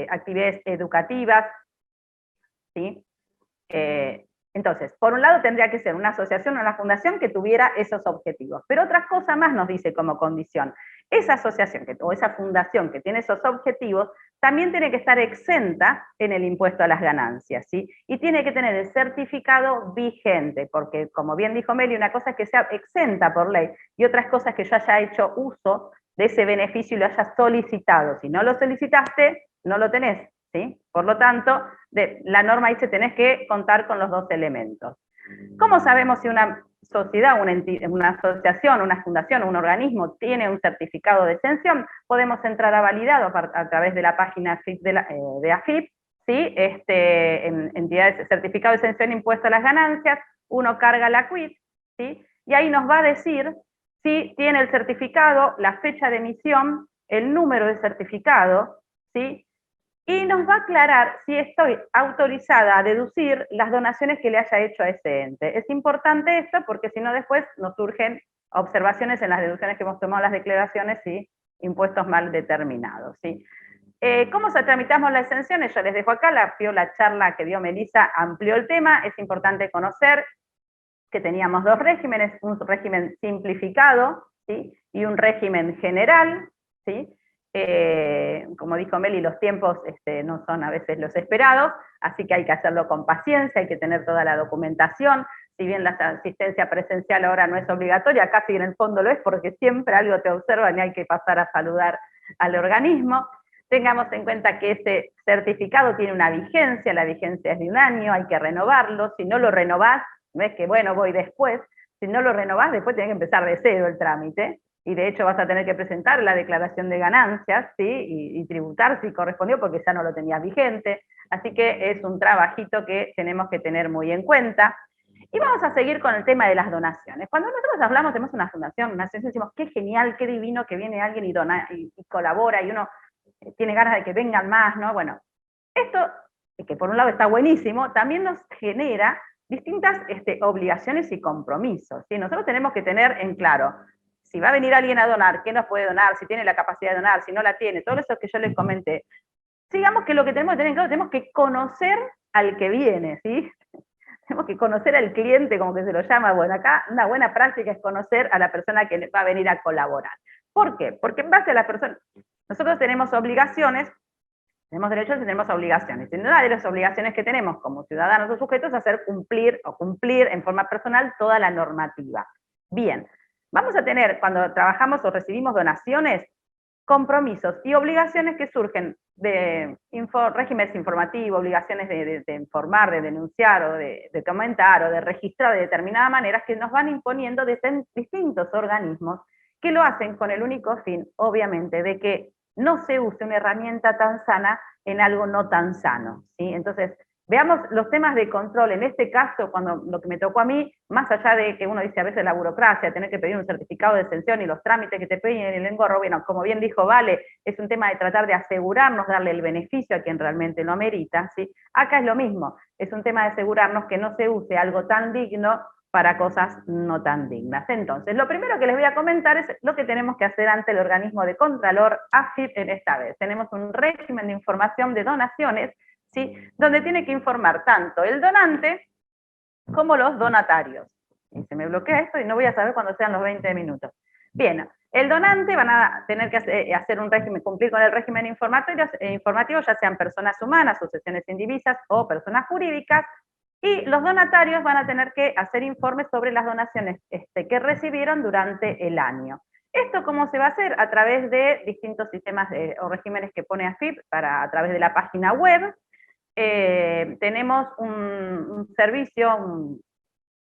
actividades educativas, ¿sí? Entonces, por un lado tendría que ser una asociación o una fundación que tuviera esos objetivos, pero otra cosa más nos dice como condición, esa asociación o esa fundación que tiene esos objetivos también tiene que estar exenta en el impuesto a las ganancias, ¿sí? Y tiene que tener el certificado vigente, porque como bien dijo Meli, una cosa es que sea exenta por ley y otra cosa es que yo haya hecho uso de ese beneficio y lo haya solicitado. Si no lo solicitaste, no lo tenés, ¿sí? Por lo tanto, la norma dice que tenés que contar con los dos elementos. ¿Cómo sabemos si una sociedad, una asociación, una fundación o un organismo tiene un certificado de exención? Podemos entrar a validado a través de la página de AFIP, ¿sí? En entidades, certificado de exención impuesto a las ganancias, uno carga la quit, ¿sí? Y ahí nos va a decir si tiene el certificado, la fecha de emisión, el número de certificado, ¿sí? Y nos va a aclarar si estoy autorizada a deducir las donaciones que le haya hecho a ese ente. Es importante esto porque si no después nos surgen observaciones en las deducciones que hemos tomado las declaraciones y impuestos mal determinados, ¿sí? ¿Cómo se tramitamos las exenciones? Yo les dejo acá, la charla que dio Melissa amplió el tema. Es importante conocer que teníamos dos regímenes, un régimen simplificado, ¿sí?, y un régimen general, ¿sí? Como dijo Meli, los tiempos no son a veces los esperados, así que hay que hacerlo con paciencia, hay que tener toda la documentación. Si bien la asistencia presencial ahora no es obligatoria, casi en el fondo lo es porque siempre algo te observan y hay que pasar a saludar al organismo. Tengamos en cuenta que ese certificado tiene una vigencia, la vigencia es de 1 año, hay que renovarlo. Si no lo renovás, no es que bueno, voy después, si no lo renovás, después tenés que empezar de cero el trámite, y de hecho vas a tener que presentar la declaración de ganancias, ¿sí?, y tributar si correspondió, porque ya no lo tenías vigente. Así que es un trabajito que tenemos que tener muy en cuenta. Y vamos a seguir con el tema de las donaciones. Cuando nosotros hablamos, tenemos una fundación, una asociación, decimos, qué genial, qué divino que viene alguien y dona, y colabora, y uno tiene ganas de que vengan más, ¿no? Bueno, esto, que por un lado está buenísimo, también nos genera distintas obligaciones y compromisos, ¿sí? Nosotros tenemos que tener en claro, si va a venir alguien a donar, qué nos puede donar, si tiene la capacidad de donar, si no la tiene, todo eso que yo les comenté. Digamos que lo que tenemos que tener en claro, tenemos que conocer al que viene, ¿sí? Tenemos que conocer al cliente, como que se lo llama. Bueno, acá una buena práctica es conocer a la persona que va a venir a colaborar. ¿Por qué? Porque en base a la persona, nosotros tenemos obligaciones, tenemos derechos y tenemos obligaciones. Y una de las obligaciones que tenemos como ciudadanos o sujetos es hacer cumplir en forma personal toda la normativa. Bien, vamos a tener, cuando trabajamos o recibimos donaciones, compromisos y obligaciones que surgen de regímenes informativos, obligaciones de informar, de denunciar o de comentar o de registrar de determinada manera, que nos van imponiendo distintos organismos que lo hacen con el único fin, obviamente, de que no se use una herramienta tan sana en algo no tan sano, ¿sí? Entonces, veamos los temas de control. En este caso, cuando lo que me tocó a mí, más allá de que uno dice a veces la burocracia, tener que pedir un certificado de exención y los trámites que te piden en el engorro, bueno, como bien dijo Vale, es un tema de tratar de asegurarnos, darle el beneficio a quien realmente lo amerita, ¿sí? Acá es lo mismo, es un tema de asegurarnos que no se use algo tan digno para cosas no tan dignas. Entonces, lo primero que les voy a comentar es lo que tenemos que hacer ante el organismo de Contralor, AFIP, en esta vez. Tenemos un régimen de información de donaciones, ¿sí?, donde tiene que informar tanto el donante como los donatarios. Y se me bloquea esto y no voy a saber cuándo sean los 20 minutos. Bien, el donante van a tener que hacer un régimen, cumplir con el régimen informativo, ya sean personas humanas, asociaciones indivisas o personas jurídicas, y los donatarios van a tener que hacer informes sobre las donaciones que recibieron durante el año. ¿Esto cómo se va a hacer? A través de distintos sistemas o regímenes que pone AFIP a través de la página web. Tenemos un servicio,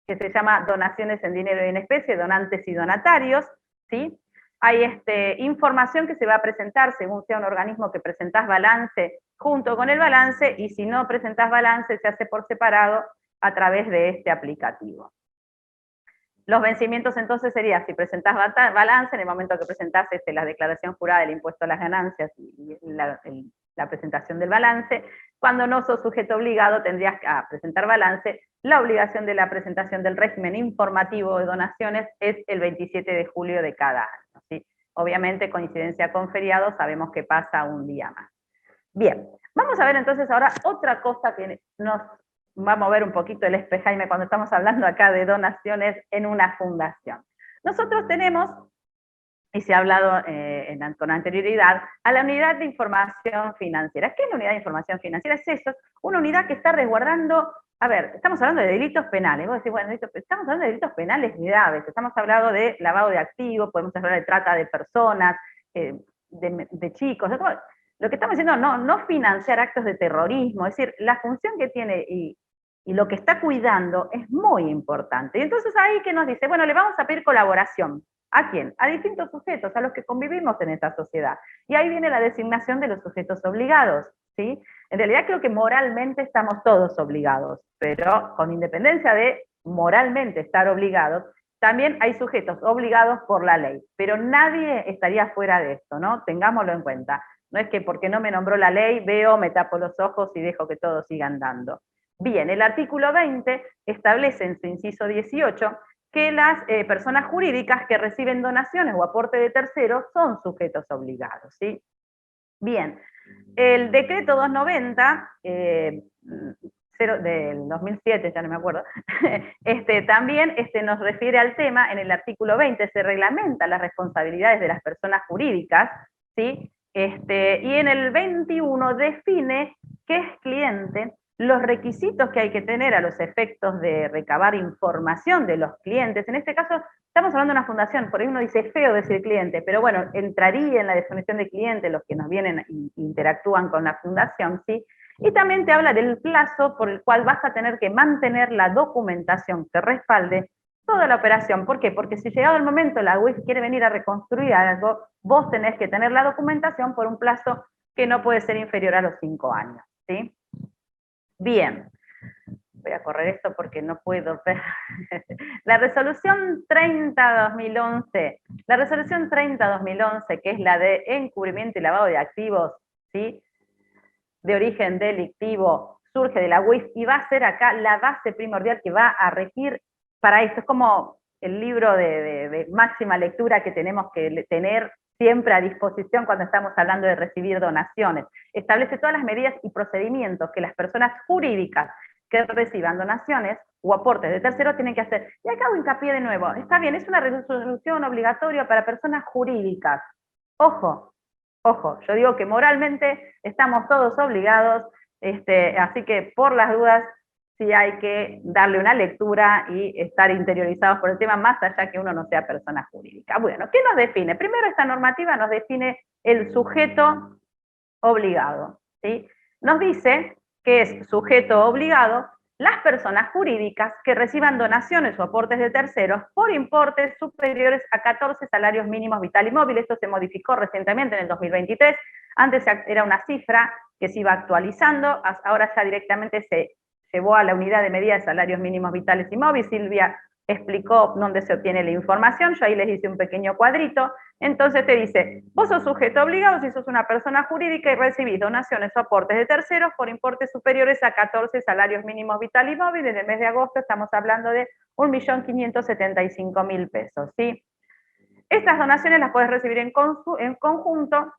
que se llama donaciones en dinero y en especie, donantes y donatarios, ¿sí? Hay información que se va a presentar según sea un organismo que presentás balance junto con el balance, y si no presentás balance se hace por separado a través de este aplicativo. Los vencimientos entonces sería, si presentás balance, en el momento que presentás la declaración jurada del impuesto a las ganancias y la presentación del balance. Cuando no sos sujeto obligado tendrías que presentar balance. La obligación de la presentación del régimen informativo de donaciones es el 27 de julio de cada año, ¿sí? Obviamente, coincidencia con feriado, sabemos que pasa un día más. Bien, vamos a ver entonces ahora otra cosa que nos va a mover un poquito el Jaime, cuando estamos hablando acá de donaciones en una fundación. Nosotros tenemos, y se ha hablado con anterioridad, a la unidad de información financiera. ¿Qué es la unidad de información financiera? Es eso, es una unidad que está resguardando, a ver, estamos hablando de delitos penales. Vos decís, bueno, estamos hablando de delitos penales graves, estamos hablando de lavado de activos, podemos hablar de trata de personas, de chicos, de todo. Lo que estamos diciendo, no financiar actos de terrorismo, es decir, la función que tiene y lo que está cuidando es muy importante. Y entonces ahí que nos dice, bueno, le vamos a pedir colaboración. ¿A quién? A distintos sujetos, a los que convivimos en esta sociedad. Y ahí viene la designación de los sujetos obligados, ¿sí? En realidad creo que moralmente estamos todos obligados, pero con independencia de moralmente estar obligados, también hay sujetos obligados por la ley, pero nadie estaría fuera de esto, ¿no? Tengámoslo en cuenta. No es que porque no me nombró la ley, veo, me tapo los ojos y dejo que todos sigan dando. Bien, el artículo 20 establece en su inciso 18 que las personas jurídicas que reciben donaciones o aporte de terceros son sujetos obligados, ¿sí? Bien, el decreto 290, del 2007, ya no me acuerdo, también nos refiere al tema. En el artículo 20 se reglamentan las responsabilidades de las personas jurídicas, ¿sí? Y en el 21 define qué es cliente, los requisitos que hay que tener a los efectos de recabar información de los clientes. En este caso, estamos hablando de una fundación, por ahí uno dice feo decir cliente, pero bueno, entraría en la definición de cliente los que nos vienen e interactúan con la fundación, ¿sí? Y también te habla del plazo por el cual vas a tener que mantener la documentación que respalde toda la operación. ¿Por qué? Porque si llegado el momento la UIF quiere venir a reconstruir algo, vos tenés que tener la documentación por un plazo que no puede ser inferior a los 5 años, ¿sí? Bien, voy a correr esto porque no puedo ver. La resolución 30-2011, la resolución 30-2011, que es la de encubrimiento y lavado de activos, ¿sí?, de origen delictivo, surge de la UIF y va a ser acá la base primordial que va a regir para esto. Es como el libro de máxima lectura que tenemos que tener siempre a disposición cuando estamos hablando de recibir donaciones. Establece todas las medidas y procedimientos que las personas jurídicas que reciban donaciones o aportes de terceros tienen que hacer. Y acá hago hincapié de nuevo. Está bien, es una resolución obligatoria para personas jurídicas. Ojo, ojo, yo digo que moralmente estamos todos obligados, así que por las dudas sí hay que darle una lectura y estar interiorizados por el tema, más allá que uno no sea persona jurídica. Bueno, ¿qué nos define? Primero, esta normativa nos define el sujeto obligado, ¿sí? Nos dice que es sujeto obligado las personas jurídicas que reciban donaciones o aportes de terceros por importes superiores a 14 salarios mínimos vital y móvil. Esto se modificó recientemente en el 2023, antes era una cifra que se iba actualizando, ahora ya directamente se llevó a la unidad de medida de salarios mínimos vitales y móviles. Silvia explicó dónde se obtiene la información, yo ahí les hice un pequeño cuadrito. Entonces te dice, vos sos sujeto obligado si sos una persona jurídica y recibís donaciones o aportes de terceros por importes superiores a 14 salarios mínimos vital y móvil. En el mes de agosto estamos hablando de 1.575.000 pesos, ¿sí? Estas donaciones las podés recibir en conjunto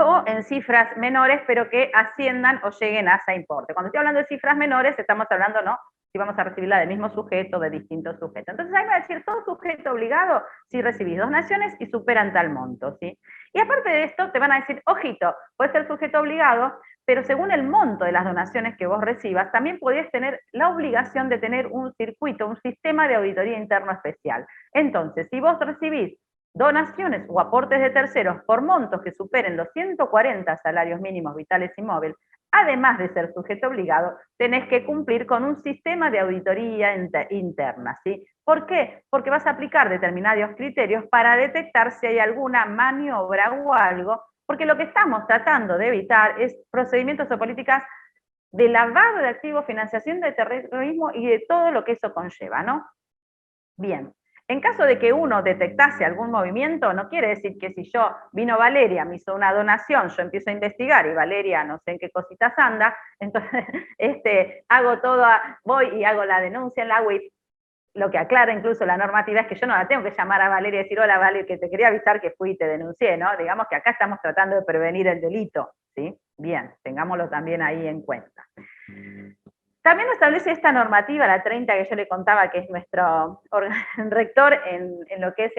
o en cifras menores, pero que asciendan o lleguen a ese importe. Cuando estoy hablando de cifras menores, estamos hablando, ¿no?, si vamos a recibirla del mismo sujeto, de distintos sujetos. Entonces ahí va a decir, todo sujeto obligado si recibís donaciones y superan tal monto, ¿sí? Y aparte de esto, te van a decir, ojito, puedes ser sujeto obligado, pero según el monto de las donaciones que vos recibas, también podés tener la obligación de tener un circuito, un sistema de auditoría interno especial. Entonces, si vos recibís donaciones o aportes de terceros por montos que superen los 140 salarios mínimos vitales y móviles, además de ser sujeto obligado, tenés que cumplir con un sistema de auditoría interna, ¿sí? ¿Por qué? Porque vas a aplicar determinados criterios para detectar si hay alguna maniobra o algo, porque lo que estamos tratando de evitar es procedimientos o políticas de lavado de activos, financiación de terrorismo y de todo lo que eso conlleva, ¿no? Bien, en caso de que uno detectase algún movimiento, no quiere decir que si vino Valeria, me hizo una donación, yo empiezo a investigar y Valeria no sé en qué cositas anda, entonces hago todo, voy y hago la denuncia en la web. Lo que aclara incluso la normativa es que yo no la tengo que llamar a Valeria y decir, hola Valeria, que te quería avisar que fui y te denuncié, ¿no? Digamos que acá estamos tratando de prevenir el delito, ¿sí? Bien, tengámoslo también ahí en cuenta. También establece esta normativa, la 30 que yo le contaba, que es nuestro rector en lo que es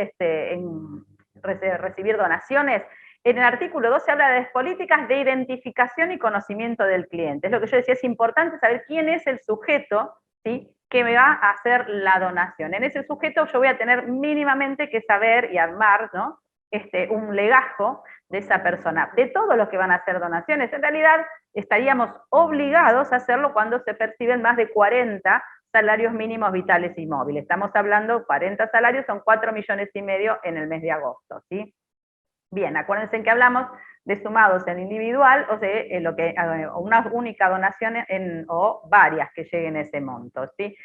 recibir donaciones. En el artículo 12 habla de políticas de identificación y conocimiento del cliente. Es lo que yo decía, es importante saber quién es el sujeto, ¿sí?, que me va a hacer la donación. En ese sujeto yo voy a tener mínimamente que saber y armar, ¿no?, un legajo de esa persona, de todos los que van a hacer donaciones. En realidad estaríamos obligados a hacerlo cuando se perciben más de 40 salarios mínimos vitales y móviles. Estamos hablando, 40 salarios son 4,5 millones en el mes de agosto, ¿sí? Bien, acuérdense que hablamos de sumados en individual, o sea, una única donación o varias que lleguen a ese monto, ¿sí?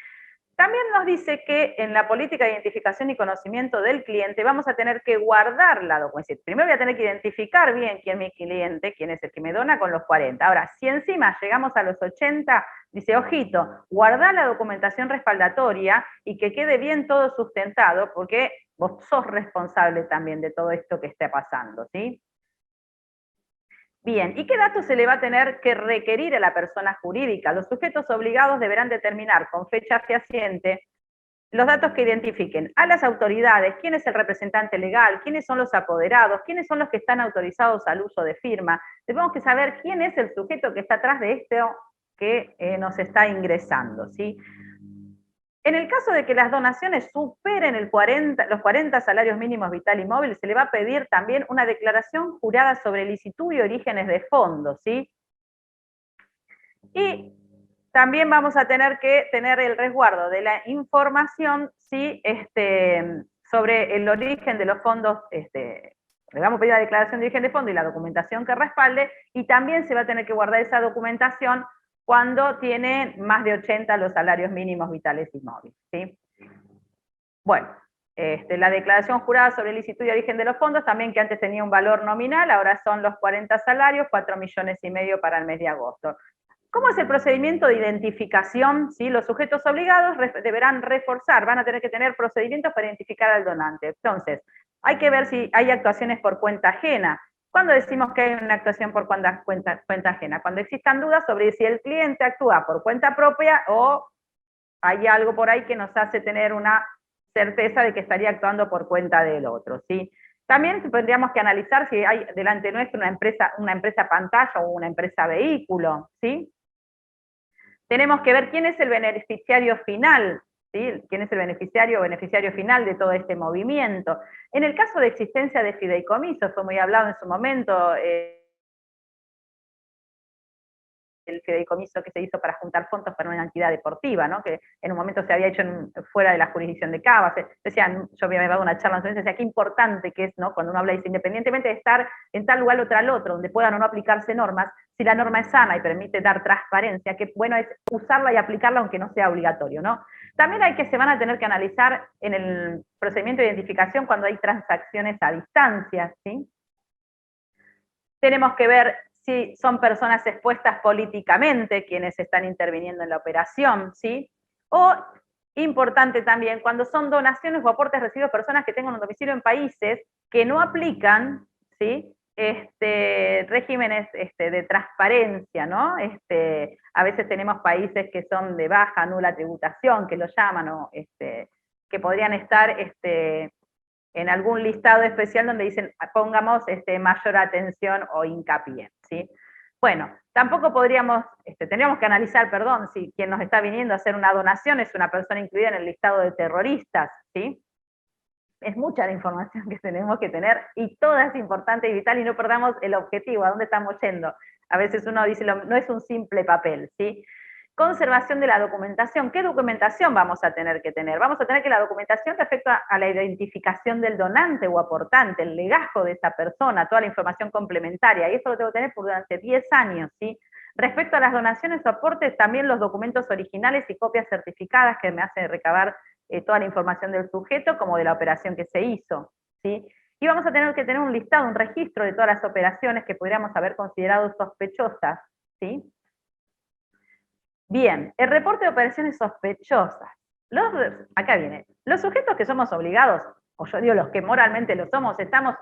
También nos dice que en la política de identificación y conocimiento del cliente vamos a tener que guardar la documentación. Primero voy a tener que identificar bien quién es mi cliente, quién es el que me dona con los 40. Ahora, si encima llegamos a los 80, dice, ojito, guardá la documentación respaldatoria y que quede bien todo sustentado, porque vos sos responsable también de todo esto que esté pasando, ¿sí? Bien, ¿y qué datos se le va a tener que requerir a la persona jurídica? Los sujetos obligados deberán determinar con fecha fehaciente los datos que identifiquen a las autoridades, quién es el representante legal, quiénes son los apoderados, quiénes son los que están autorizados al uso de firma. Tenemos que saber quién es el sujeto que está atrás de esto que nos está ingresando, ¿sí? En el caso de que las donaciones superen los 40 salarios mínimos vital y móvil, se le va a pedir también una declaración jurada sobre licitud y orígenes de fondos, ¿sí? Y también vamos a tener que tener el resguardo de la información, ¿sí?, sobre el origen de los fondos, le vamos a pedir la declaración de origen de fondo y la documentación que respalde, y también se va a tener que guardar esa documentación cuando tiene más de 80 los salarios mínimos vitales y móviles, ¿sí? Bueno, la declaración jurada sobre licitud y origen de los fondos, también que antes tenía un valor nominal, ahora son los 40 salarios, 4,5 millones para el mes de agosto. ¿Cómo es el procedimiento de identificación? ¿Sí? Los sujetos obligados deberán reforzar, van a tener que tener procedimientos para identificar al donante. Entonces, hay que ver si hay actuaciones por cuenta ajena. ¿Cuándo decimos que hay una actuación por cuenta ajena? Cuando existan dudas sobre si el cliente actúa por cuenta propia o hay algo por ahí que nos hace tener una certeza de que estaría actuando por cuenta del otro, ¿sí? También tendríamos que analizar si hay delante nuestro una empresa pantalla o una empresa vehículo, ¿sí? Tenemos que ver quién es el beneficiario final, ¿sí? ¿Quién es el beneficiario o beneficiario final de todo este movimiento? En el caso de existencia de fideicomisos, fue muy hablado en su momento, el fideicomiso que se hizo para juntar fondos para una entidad deportiva, ¿no?, que en un momento se había hecho fuera de la jurisdicción de Cava. Decían, yo me había dado una charla, entonces decía, qué importante que es, ¿no?, cuando uno habla de eso, independientemente de estar en tal lugar o tal otro, donde puedan o no aplicarse normas, si la norma es sana y permite dar transparencia, qué bueno es usarla y aplicarla aunque no sea obligatorio, ¿no? También se van a tener que analizar en el procedimiento de identificación cuando hay transacciones a distancia, ¿sí? Tenemos que ver si son personas expuestas políticamente quienes están interviniendo en la operación, ¿sí? O, importante también, cuando son donaciones o aportes recibidos de personas que tengan un domicilio en países que no aplican, ¿sí?, regímenes de transparencia, ¿no? A veces tenemos países que son de baja, nula tributación, que lo llaman, o que podrían estar en algún listado especial donde dicen pongamos mayor atención o hincapié, ¿sí? Bueno, tampoco tendríamos que analizar, si quien nos está viniendo a hacer una donación es una persona incluida en el listado de terroristas, ¿sí? Es mucha la información que tenemos que tener y toda es importante y vital y no perdamos el objetivo, a dónde estamos yendo. A veces uno dice, no es un simple papel, ¿sí? Conservación de la documentación. ¿Qué documentación vamos a tener que tener? Vamos a tener que la documentación respecto a la identificación del donante o aportante, el legajo de esa persona, toda la información complementaria, y eso lo tengo que tener por durante 10 años, ¿sí? Respecto a las donaciones o aportes, también los documentos originales y copias certificadas que me hacen recabar toda la información del sujeto, como de la operación que se hizo, ¿sí? Y vamos a tener que tener un listado, un registro de todas las operaciones que pudiéramos haber considerado sospechosas, ¿sí? Bien, el reporte de operaciones sospechosas. Acá viene, los sujetos que somos obligados, o yo digo los que moralmente lo somos, estamos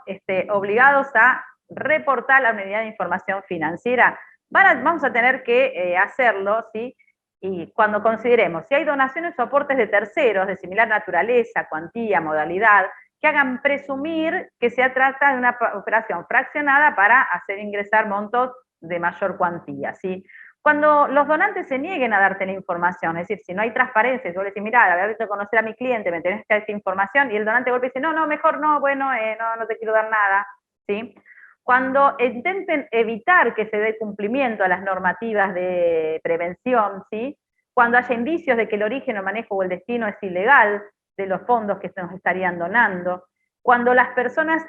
obligados a reportar la unidad de información financiera. Vamos a tener que hacerlo, ¿sí? Y cuando consideremos si hay donaciones o aportes de terceros de similar naturaleza, cuantía, modalidad, que hagan presumir que se trata de una operación fraccionada para hacer ingresar montos de mayor cuantía, ¿sí? Cuando los donantes se nieguen a darte la información, es decir, si no hay transparencia, si vos le decís, mirá, la verdad, de conocer a mi cliente, me tenés que dar esta información, y el donante golpe dice, no, mejor no, bueno, no te quiero dar nada, ¿sí? Cuando intenten evitar que se dé cumplimiento a las normativas de prevención, ¿sí? Cuando haya indicios de que el origen, el manejo o el destino es ilegal de los fondos que se nos estarían donando, cuando las personas,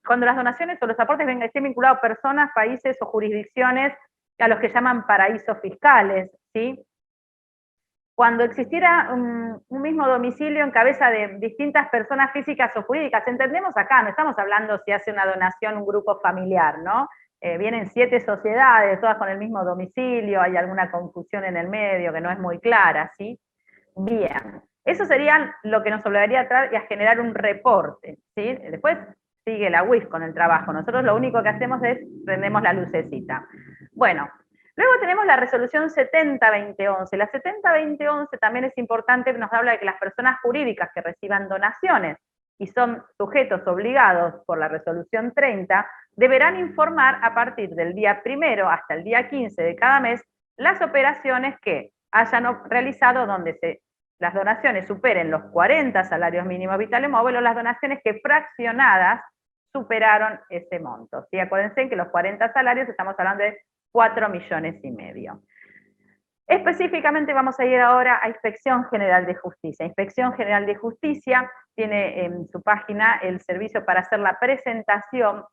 cuando las donaciones o los aportes estén vinculados a personas, países o jurisdicciones a los que llaman paraísos fiscales, ¿sí? Cuando existiera un mismo domicilio en cabeza de distintas personas físicas o jurídicas, entendemos acá, no estamos hablando si hace una donación un grupo familiar, ¿no? Vienen 7 sociedades, todas con el mismo domicilio, hay alguna confusión en el medio que no es muy clara, ¿sí? Bien, eso sería lo que nos obligaría a generar un reporte, ¿sí? Después sigue la UIF con el trabajo, nosotros lo único que hacemos es prendemos la lucecita. Bueno, luego tenemos la resolución 70-2011. La 70-2011 también es importante, nos habla de que las personas jurídicas que reciban donaciones y son sujetos obligados por la resolución 30, deberán informar a partir del día 1 hasta el día 15 de cada mes las operaciones que hayan realizado donde las donaciones superen los 40 salarios mínimos vitales móviles o las donaciones que fraccionadas superaron ese monto. ¿Sí? Acuérdense que los 40 salarios estamos hablando de 4,5 millones. Específicamente vamos a ir ahora a Inspección General de Justicia. Inspección General de Justicia tiene en su página el servicio para hacer la presentación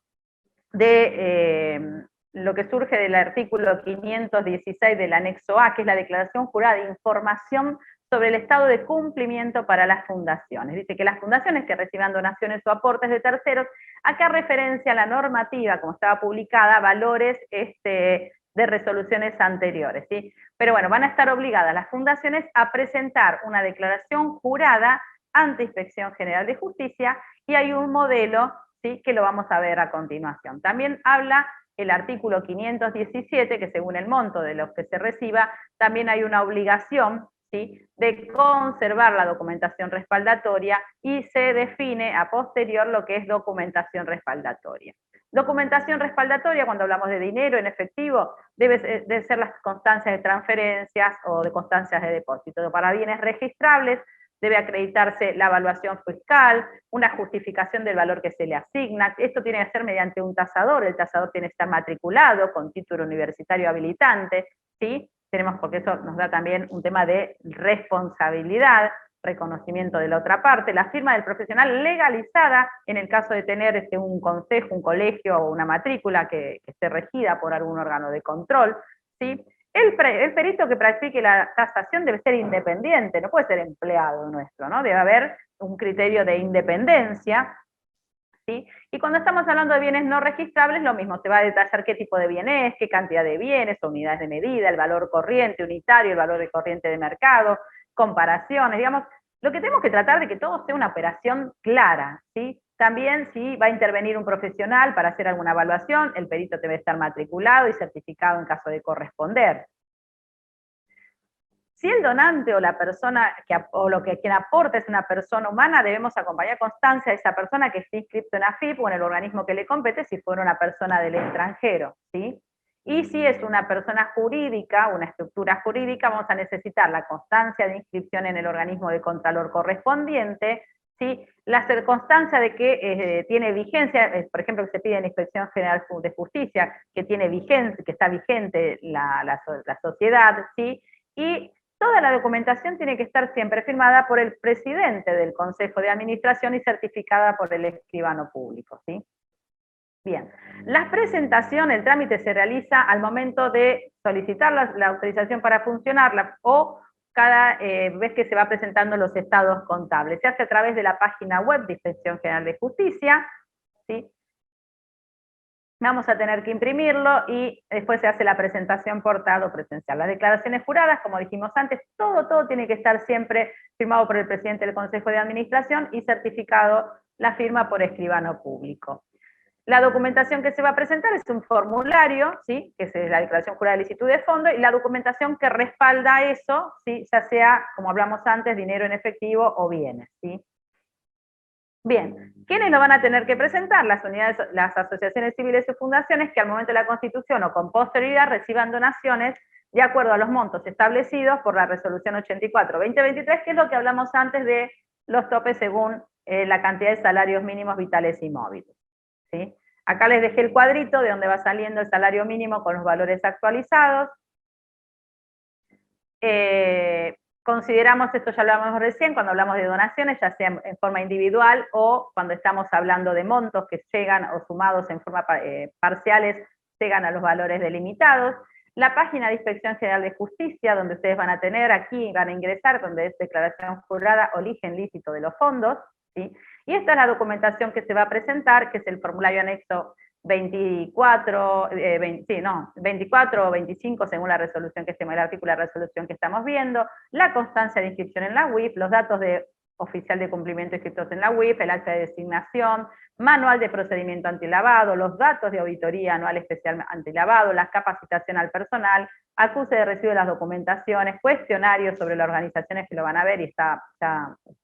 de lo que surge del artículo 516 del anexo A, que es la declaración jurada de información sobre el estado de cumplimiento para las fundaciones. Dice que las fundaciones que reciban donaciones o aportes de terceros, acá referencia a la normativa, como estaba publicada, valores de resoluciones anteriores, ¿sí? Pero bueno, van a estar obligadas las fundaciones a presentar una declaración jurada ante Inspección General de Justicia, y hay un modelo, ¿sí?, que lo vamos a ver a continuación. También habla el artículo 517, que según el monto de los que se reciba, también hay una obligación, ¿sí?, de conservar la documentación respaldatoria, y se define a posterior lo que es documentación respaldatoria. Documentación respaldatoria, cuando hablamos de dinero en efectivo, debe ser las constancias de transferencias o de constancias de depósito. Para bienes registrables, debe acreditarse la evaluación fiscal, una justificación del valor que se le asigna. Esto tiene que ser mediante un tasador, el tasador tiene que estar matriculado con título universitario habilitante, ¿sí? Porque eso nos da también un tema de responsabilidad, reconocimiento de la otra parte, la firma del profesional legalizada en el caso de tener un consejo, un colegio o una matrícula que esté regida por algún órgano de control, ¿sí? El perito que practique la tasación debe ser independiente, no puede ser empleado nuestro, ¿no? Debe haber un criterio de independencia, ¿sí? Y cuando estamos hablando de bienes no registrables, lo mismo, se va a detallar qué tipo de bienes, qué cantidad de bienes, unidades de medida, el valor corriente unitario, el valor de corriente de mercado, comparaciones, digamos, lo que tenemos que tratar de que todo sea una operación clara, ¿sí? También si va a intervenir un profesional para hacer alguna evaluación, el perito debe estar matriculado y certificado en caso de corresponder. Si el donante o la persona quien aporta es una persona humana, debemos acompañar constancia de esa persona que esté inscrito en AFIP o en el organismo que le compete si fuera una persona del extranjero, ¿sí? Y si es una persona jurídica, una estructura jurídica, vamos a necesitar la constancia de inscripción en el organismo de contralor correspondiente, ¿sí? La circunstancia de que tiene vigencia, por ejemplo, que se pide en la Inspección General de Justicia, que tiene vigencia, que está vigente la sociedad, ¿sí? Y toda la documentación tiene que estar siempre firmada por el presidente del Consejo de Administración y certificada por el escribano público, ¿sí? Bien, la presentación, el trámite se realiza al momento de solicitar la autorización para funcionar o cada vez que se va presentando los estados contables. Se hace a través de la página web de Inspección General de Justicia, ¿sí? Vamos a tener que imprimirlo y después se hace la presentación portada o presencial. Las declaraciones juradas, como dijimos antes, todo tiene que estar siempre firmado por el presidente del Consejo de Administración y certificado la firma por escribano público. La documentación que se va a presentar es un formulario, ¿sí? Que es la declaración jurada de licitud de fondo, y la documentación que respalda eso, ¿sí? Ya sea, como hablamos antes, dinero en efectivo o bienes, ¿sí? Bien, ¿quiénes lo van a tener que presentar? Las unidades, las asociaciones civiles y fundaciones que al momento de la constitución o con posterioridad reciban donaciones de acuerdo a los montos establecidos por la resolución 84/2023, que es lo que hablamos antes de los topes según la cantidad de salarios mínimos vitales y móviles. ¿Sí? Acá les dejé el cuadrito de donde va saliendo el salario mínimo con los valores actualizados. Consideramos, esto ya lo hablamos recién, cuando hablamos de donaciones, ya sea en forma individual o cuando estamos hablando de montos que llegan o sumados en forma parciales, llegan a los valores delimitados. La página de Inspección General de Justicia, donde ustedes van a tener, aquí van a ingresar, donde es declaración jurada, origen lícito de los fondos, ¿sí? Y esta es la documentación que se va a presentar, que es el formulario anexo 24 o 25, según la resolución que el artículo de la resolución que estamos viendo, la constancia de inscripción en la UIF, los datos de oficial de cumplimiento inscritos en la UIF, el acta de designación, manual de procedimiento antilavado, los datos de auditoría anual especial antilavado, la capacitación al personal, acuse de recibo de las documentaciones, cuestionarios sobre las organizaciones que lo van a ver y está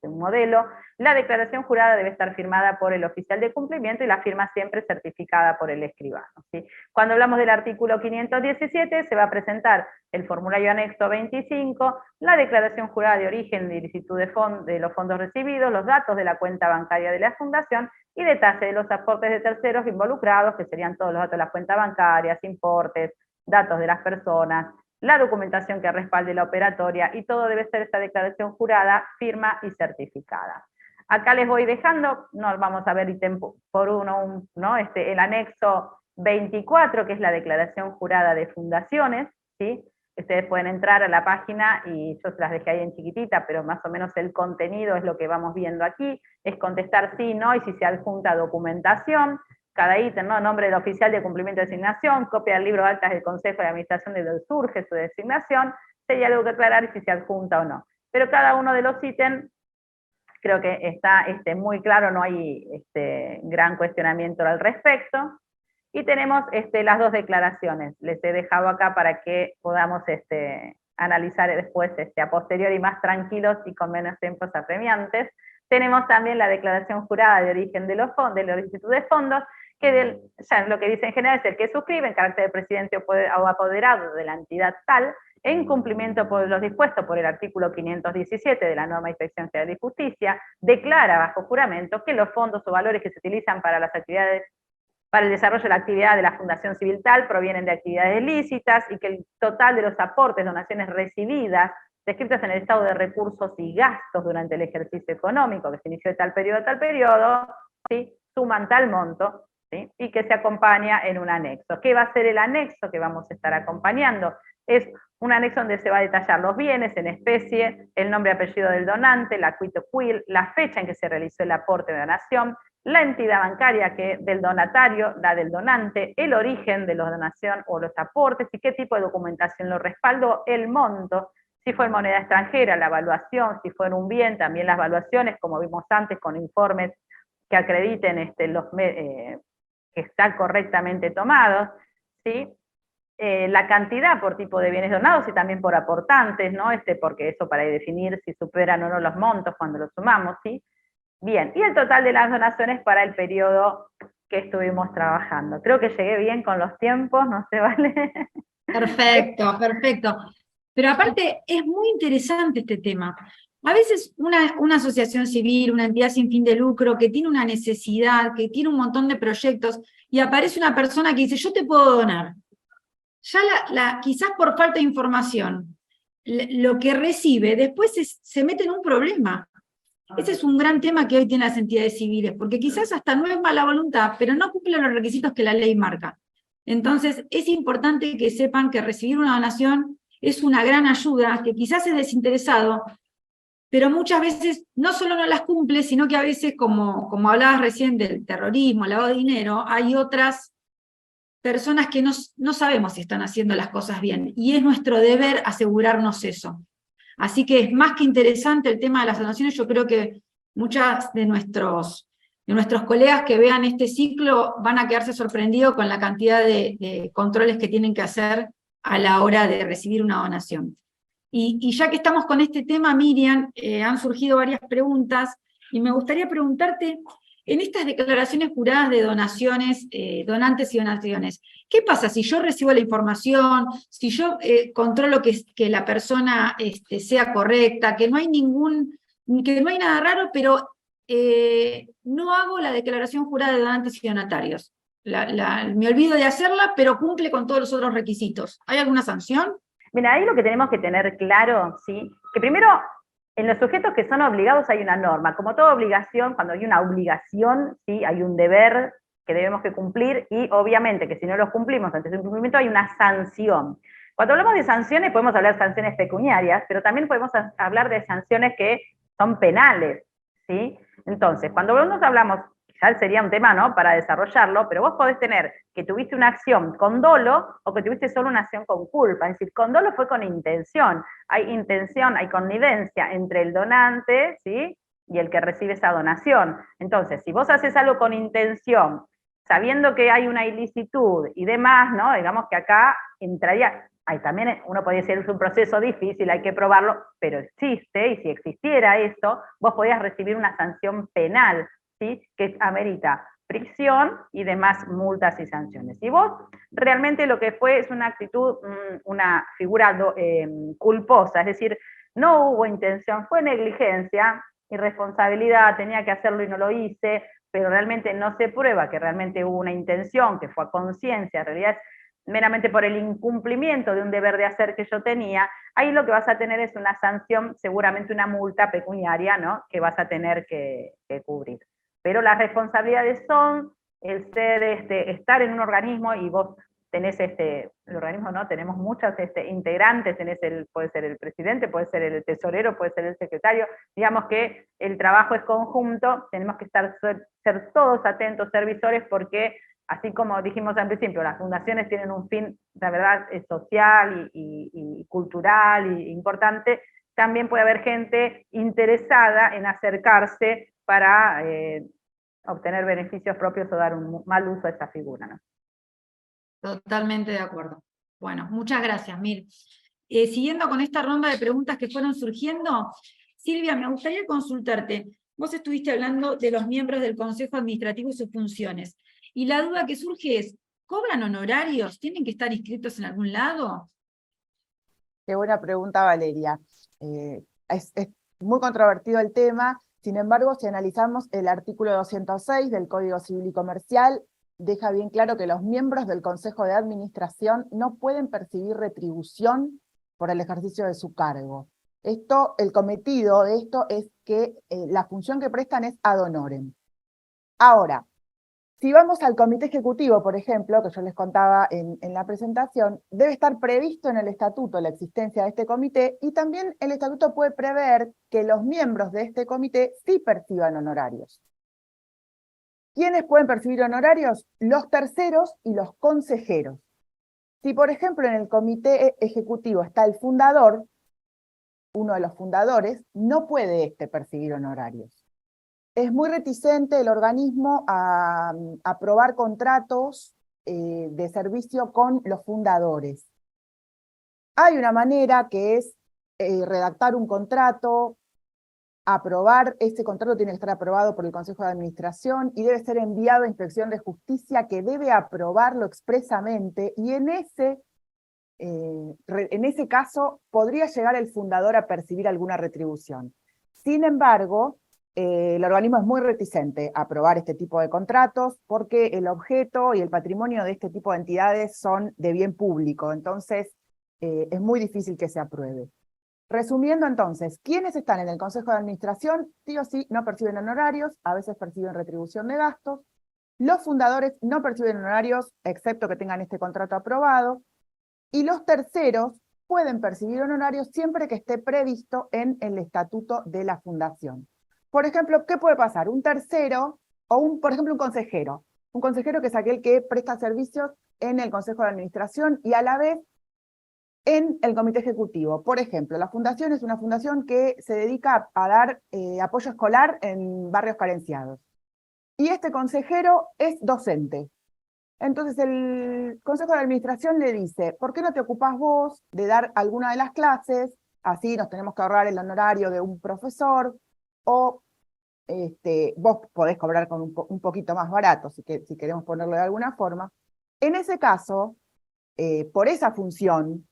un modelo. La declaración jurada debe estar firmada por el oficial de cumplimiento y la firma siempre certificada por el escribano, ¿sí? Cuando hablamos del artículo 517 se va a presentar el formulario anexo 25, la declaración jurada de origen de ilicitud de los fondos recibidos, los datos de la cuenta bancaria de la fundación y detalle de los aportes de terceros involucrados, que serían todos los datos de las cuentas bancarias, importes, datos de las personas, la documentación que respalde la operatoria, y todo debe ser esta declaración jurada, firma y certificada. Acá les voy dejando, no vamos a ver ítem por uno, ¿no? El anexo 24, que es la declaración jurada de fundaciones, ¿sí? Ustedes pueden entrar a la página y yo se las dejé ahí en chiquitita, pero más o menos el contenido es lo que vamos viendo aquí, es contestar sí, no, y si se adjunta documentación. Cada ítem, ¿no? Nombre del oficial de cumplimiento de designación, copia del libro de actas del Consejo de Administración de donde surge su designación, sería algo que aclarar y si se adjunta o no. Pero cada uno de los ítems creo que está muy claro, no hay gran cuestionamiento al respecto. Y tenemos las dos declaraciones, les he dejado acá para que podamos analizar después a posteriori más tranquilos y con menos tiempos apremiantes. Tenemos también la declaración jurada de origen de los fondos, de la licitud de fondos, que ya lo que dice en general es el que suscribe en carácter de presidente o apoderado de la entidad tal, en cumplimiento por los dispuestos por el artículo 517 de la norma de Inspección General de Justicia, declara bajo juramento que los fondos o valores que se utilizan para las actividades, para el desarrollo de la actividad de la Fundación Civil tal, provienen de actividades lícitas y que el total de los aportes, donaciones recibidas, descritas en el estado de recursos y gastos durante el ejercicio económico que se inició de tal periodo a tal periodo, ¿sí? Suman tal monto, ¿sí? Y que se acompaña en un anexo. ¿Qué va a ser el anexo que vamos a estar acompañando? Es un anexo donde se va a detallar los bienes en especie, el nombre y apellido del donante, la quito quil, la fecha en que se realizó el aporte de donación, la entidad bancaria del donatario, la del donante, el origen de la donación o los aportes y qué tipo de documentación lo respaldó, el monto, si fue en moneda extranjera, la evaluación, si fue en un bien, también las evaluaciones, como vimos antes, con informes que acrediten que están correctamente tomados, ¿sí? La cantidad por tipo de bienes donados y también por aportantes, ¿no? Porque eso para definir si superan o no los montos cuando los sumamos, ¿sí? Bien, y el total de las donaciones para el periodo que estuvimos trabajando. Creo que llegué bien con los tiempos, no sé, ¿vale? Perfecto, perfecto. Pero aparte es muy interesante este tema, A veces una asociación civil, una entidad sin fin de lucro, que tiene una necesidad, que tiene un montón de proyectos, y aparece una persona que dice, yo te puedo donar. Ya quizás por falta de información, lo que recibe después se mete en un problema. Ese es un gran tema que hoy tienen las entidades civiles, porque quizás hasta no es mala voluntad, pero no cumplen los requisitos que la ley marca. Entonces, es importante que sepan que recibir una donación es una gran ayuda, que quizás es desinteresado, pero muchas veces no solo no las cumple, sino que a veces, como hablabas recién del terrorismo, lavado de dinero, hay otras personas que no sabemos si están haciendo las cosas bien, y es nuestro deber asegurarnos eso. Así que es más que interesante el tema de las donaciones. Yo creo que muchas de nuestros colegas que vean este ciclo van a quedarse sorprendidos con la cantidad de controles que tienen que hacer a la hora de recibir una donación. Y ya que estamos con este tema, Miriam, han surgido varias preguntas, y me gustaría preguntarte, en estas declaraciones juradas de donaciones, donantes y donaciones, ¿qué pasa si yo recibo la información, si yo controlo que la persona sea correcta, que no hay nada raro, pero no hago la declaración jurada de donantes y donatarios? Me olvido de hacerla, pero cumple con todos los otros requisitos. ¿Hay alguna sanción? Mira, ahí lo que tenemos que tener claro, ¿sí? Que primero, en los sujetos que son obligados hay una norma. Como toda obligación, cuando hay una obligación, ¿sí? Hay un deber que debemos que cumplir, y obviamente que si no los cumplimos ante ese incumplimiento hay una sanción. Cuando hablamos de sanciones, podemos hablar de sanciones pecuniarias, pero también podemos hablar de sanciones que son penales, ¿sí? Entonces, cuando nosotros hablamos, ya sería un tema, ¿no?, para desarrollarlo, pero vos podés tener que tuviste una acción con dolo o que tuviste solo una acción con culpa. Es decir, con dolo fue con intención. Hay intención, hay connivencia entre el donante, ¿sí?, y el que recibe esa donación. Entonces, si vos haces algo con intención, sabiendo que hay una ilicitud y demás, ¿no?, digamos que acá entraría, también uno podría decir, es un proceso difícil, hay que probarlo, pero existe, y si existiera esto, vos podías recibir una sanción penal, ¿sí?, que amerita prisión y demás multas y sanciones. Y vos realmente lo que fue es una actitud, una figura culposa, es decir, no hubo intención, fue negligencia, irresponsabilidad, tenía que hacerlo y no lo hice, pero realmente no se prueba que realmente hubo una intención, que fue a conciencia, en realidad es meramente por el incumplimiento de un deber de hacer que yo tenía. Ahí lo que vas a tener es una sanción, seguramente una multa pecuniaria, ¿no?, que vas a tener que cubrir. Pero las responsabilidades son el ser, estar en un organismo, y vos tenés el organismo, ¿no?, tenemos muchos integrantes, puede ser el presidente, puede ser el tesorero, puede ser el secretario, digamos que el trabajo es conjunto, tenemos que ser todos atentos, servidores, porque así como dijimos al principio, las fundaciones tienen un fin, la verdad, social y cultural y importante, también puede haber gente interesada en acercarse para obtener beneficios propios o dar un mal uso a esta figura, ¿no? Totalmente de acuerdo. Bueno, muchas gracias, Mir. Siguiendo con esta ronda de preguntas que fueron surgiendo, Silvia, me gustaría consultarte. Vos estuviste hablando de los miembros del Consejo Administrativo y sus funciones, y la duda que surge es, ¿cobran honorarios? ¿Tienen que estar inscritos en algún lado? Qué buena pregunta, Valeria. Es muy controvertido el tema. Sin embargo, si analizamos el artículo 206 del Código Civil y Comercial, deja bien claro que los miembros del Consejo de Administración no pueden percibir retribución por el ejercicio de su cargo. El cometido de esto es que la función que prestan es ad honorem. Ahora, si vamos al comité ejecutivo, por ejemplo, que yo les contaba en la presentación, debe estar previsto en el estatuto la existencia de este comité, y también el estatuto puede prever que los miembros de este comité sí perciban honorarios. ¿Quiénes pueden percibir honorarios? Los terceros y los consejeros. Si, por ejemplo, en el comité ejecutivo está el fundador, uno de los fundadores, no puede percibir honorarios. Es muy reticente el organismo a aprobar contratos de servicio con los fundadores. Hay una manera que es redactar un contrato, aprobar, este contrato tiene que estar aprobado por el Consejo de Administración y debe ser enviado a Inspección de Justicia, que debe aprobarlo expresamente, y en ese caso podría llegar el fundador a percibir alguna retribución. Sin embargo, el organismo es muy reticente a aprobar este tipo de contratos porque el objeto y el patrimonio de este tipo de entidades son de bien público, entonces es muy difícil que se apruebe. Resumiendo entonces, quienes están en el Consejo de Administración, sí o sí, no perciben honorarios, a veces perciben retribución de gastos. Los fundadores no perciben honorarios, excepto que tengan este contrato aprobado. Y los terceros pueden percibir honorarios siempre que esté previsto en el estatuto de la fundación. Por ejemplo, ¿qué puede pasar? Un tercero, o por ejemplo un consejero. Un consejero que es aquel que presta servicios en el Consejo de Administración y a la vez en el comité ejecutivo. Por ejemplo, la fundación es una fundación que se dedica a dar apoyo escolar en barrios carenciados. Y este consejero es docente. Entonces el Consejo de Administración le dice, ¿por qué no te ocupás vos de dar alguna de las clases? Así nos tenemos que ahorrar el honorario de un profesor, o vos podés cobrar con un poquito más barato, si queremos ponerlo de alguna forma. En ese caso, por esa función,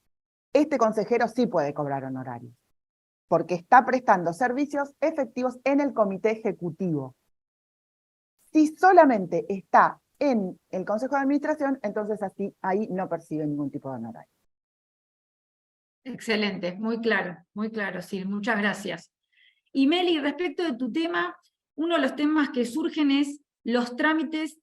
este consejero sí puede cobrar honorarios, porque está prestando servicios efectivos en el comité ejecutivo. Si solamente está en el Consejo de Administración, entonces ahí no percibe ningún tipo de honorario. Excelente, muy claro, sí, muchas gracias. Y Meli, respecto de tu tema, uno de los temas que surgen es los trámites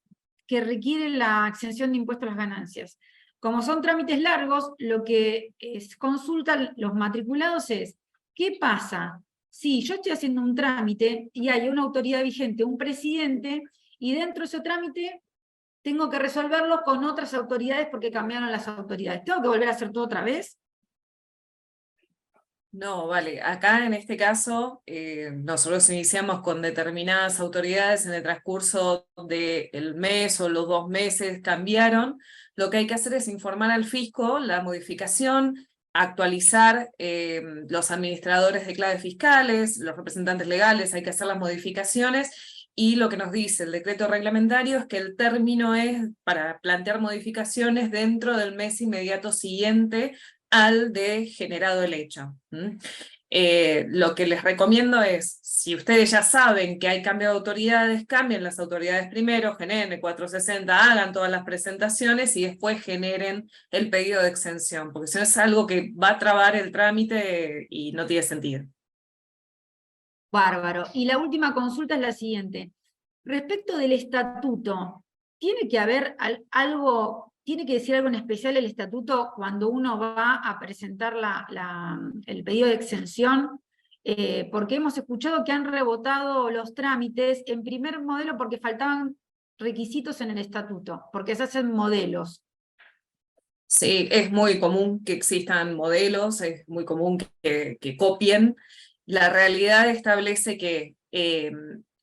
que requieren la exención de impuestos a las ganancias. Como son trámites largos, lo que consultan los matriculados es, ¿qué pasa si yo estoy haciendo un trámite y hay una autoridad vigente, un presidente, y dentro de ese trámite tengo que resolverlo con otras autoridades porque cambiaron las autoridades? ¿Tengo que volver a hacer todo otra vez? No, vale. Acá en este caso, nosotros iniciamos con determinadas autoridades en el transcurso del mes o los 2 meses cambiaron. Lo que hay que hacer es informar al fisco la modificación, actualizar los administradores de claves fiscales, los representantes legales, hay que hacer las modificaciones. Y lo que nos dice el decreto reglamentario es que el término es para plantear modificaciones dentro del mes inmediato siguiente al de generado el hecho. Lo que les recomiendo es, si ustedes ya saben que hay cambio de autoridades, cambien las autoridades primero, generen el 460, hagan todas las presentaciones y después generen el pedido de exención, porque si no es algo que va a trabar el trámite y no tiene sentido. Bárbaro. Y la última consulta es la siguiente. Respecto del estatuto, ¿tiene que haber algo, tiene que decir algo en especial el estatuto cuando uno va a presentar el pedido de exención? Porque hemos escuchado que han rebotado los trámites en primer modelo porque faltaban requisitos en el estatuto, porque se hacen modelos. Sí, es muy común que existan modelos, es muy común que copien. La realidad establece que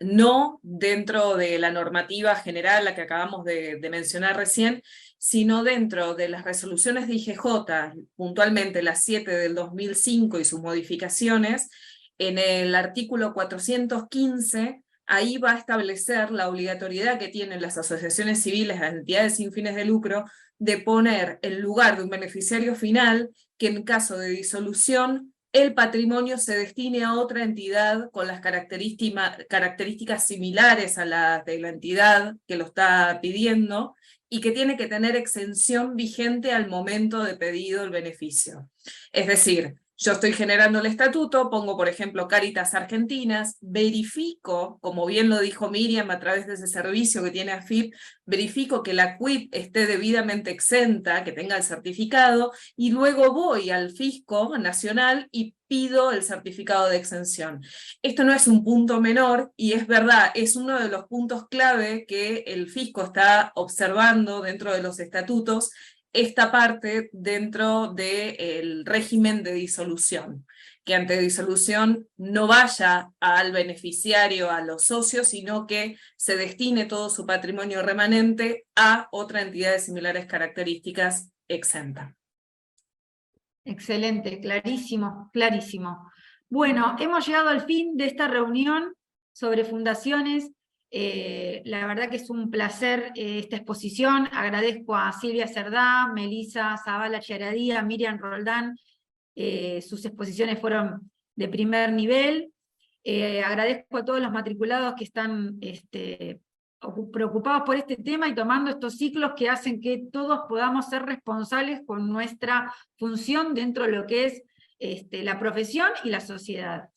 no dentro de la normativa general, la que acabamos de mencionar recién, sino dentro de las resoluciones de IGJ, puntualmente la 7 del 2005 y sus modificaciones, en el artículo 415, ahí va a establecer la obligatoriedad que tienen las asociaciones civiles, las entidades sin fines de lucro, de poner en lugar de un beneficiario final que en caso de disolución el patrimonio se destine a otra entidad con las características similares a las de la entidad que lo está pidiendo y que tiene que tener exención vigente al momento de pedido el beneficio. Es decir, yo estoy generando el estatuto, pongo por ejemplo Cáritas Argentinas, verifico, como bien lo dijo Miriam a través de ese servicio que tiene AFIP, verifico que la CUIP esté debidamente exenta, que tenga el certificado, y luego voy al fisco nacional y pido el certificado de exención. Esto no es un punto menor, y es verdad, es uno de los puntos clave que el fisco está observando dentro de los estatutos, esta parte dentro del régimen de disolución, que ante disolución no vaya al beneficiario, a los socios, sino que se destine todo su patrimonio remanente a otra entidad de similares características exenta. Excelente, clarísimo, clarísimo. Bueno, hemos llegado al fin de esta reunión sobre fundaciones. La verdad que es un placer esta exposición. Agradezco a Silvia Cerdá, Melissa Zavala Chiaradía, Miriam Roldán. Sus exposiciones fueron de primer nivel. Agradezco a todos los matriculados que están preocupados por este tema y tomando estos ciclos que hacen que todos podamos ser responsables con nuestra función dentro de lo que es la profesión y la sociedad.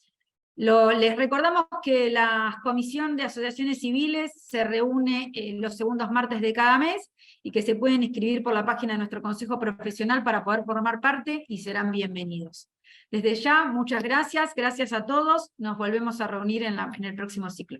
Les recordamos que la Comisión de Asociaciones Civiles se reúne los segundos martes de cada mes y que se pueden inscribir por la página de nuestro Consejo Profesional para poder formar parte y serán bienvenidos. Desde ya, muchas gracias a todos, nos volvemos a reunir en el próximo ciclo.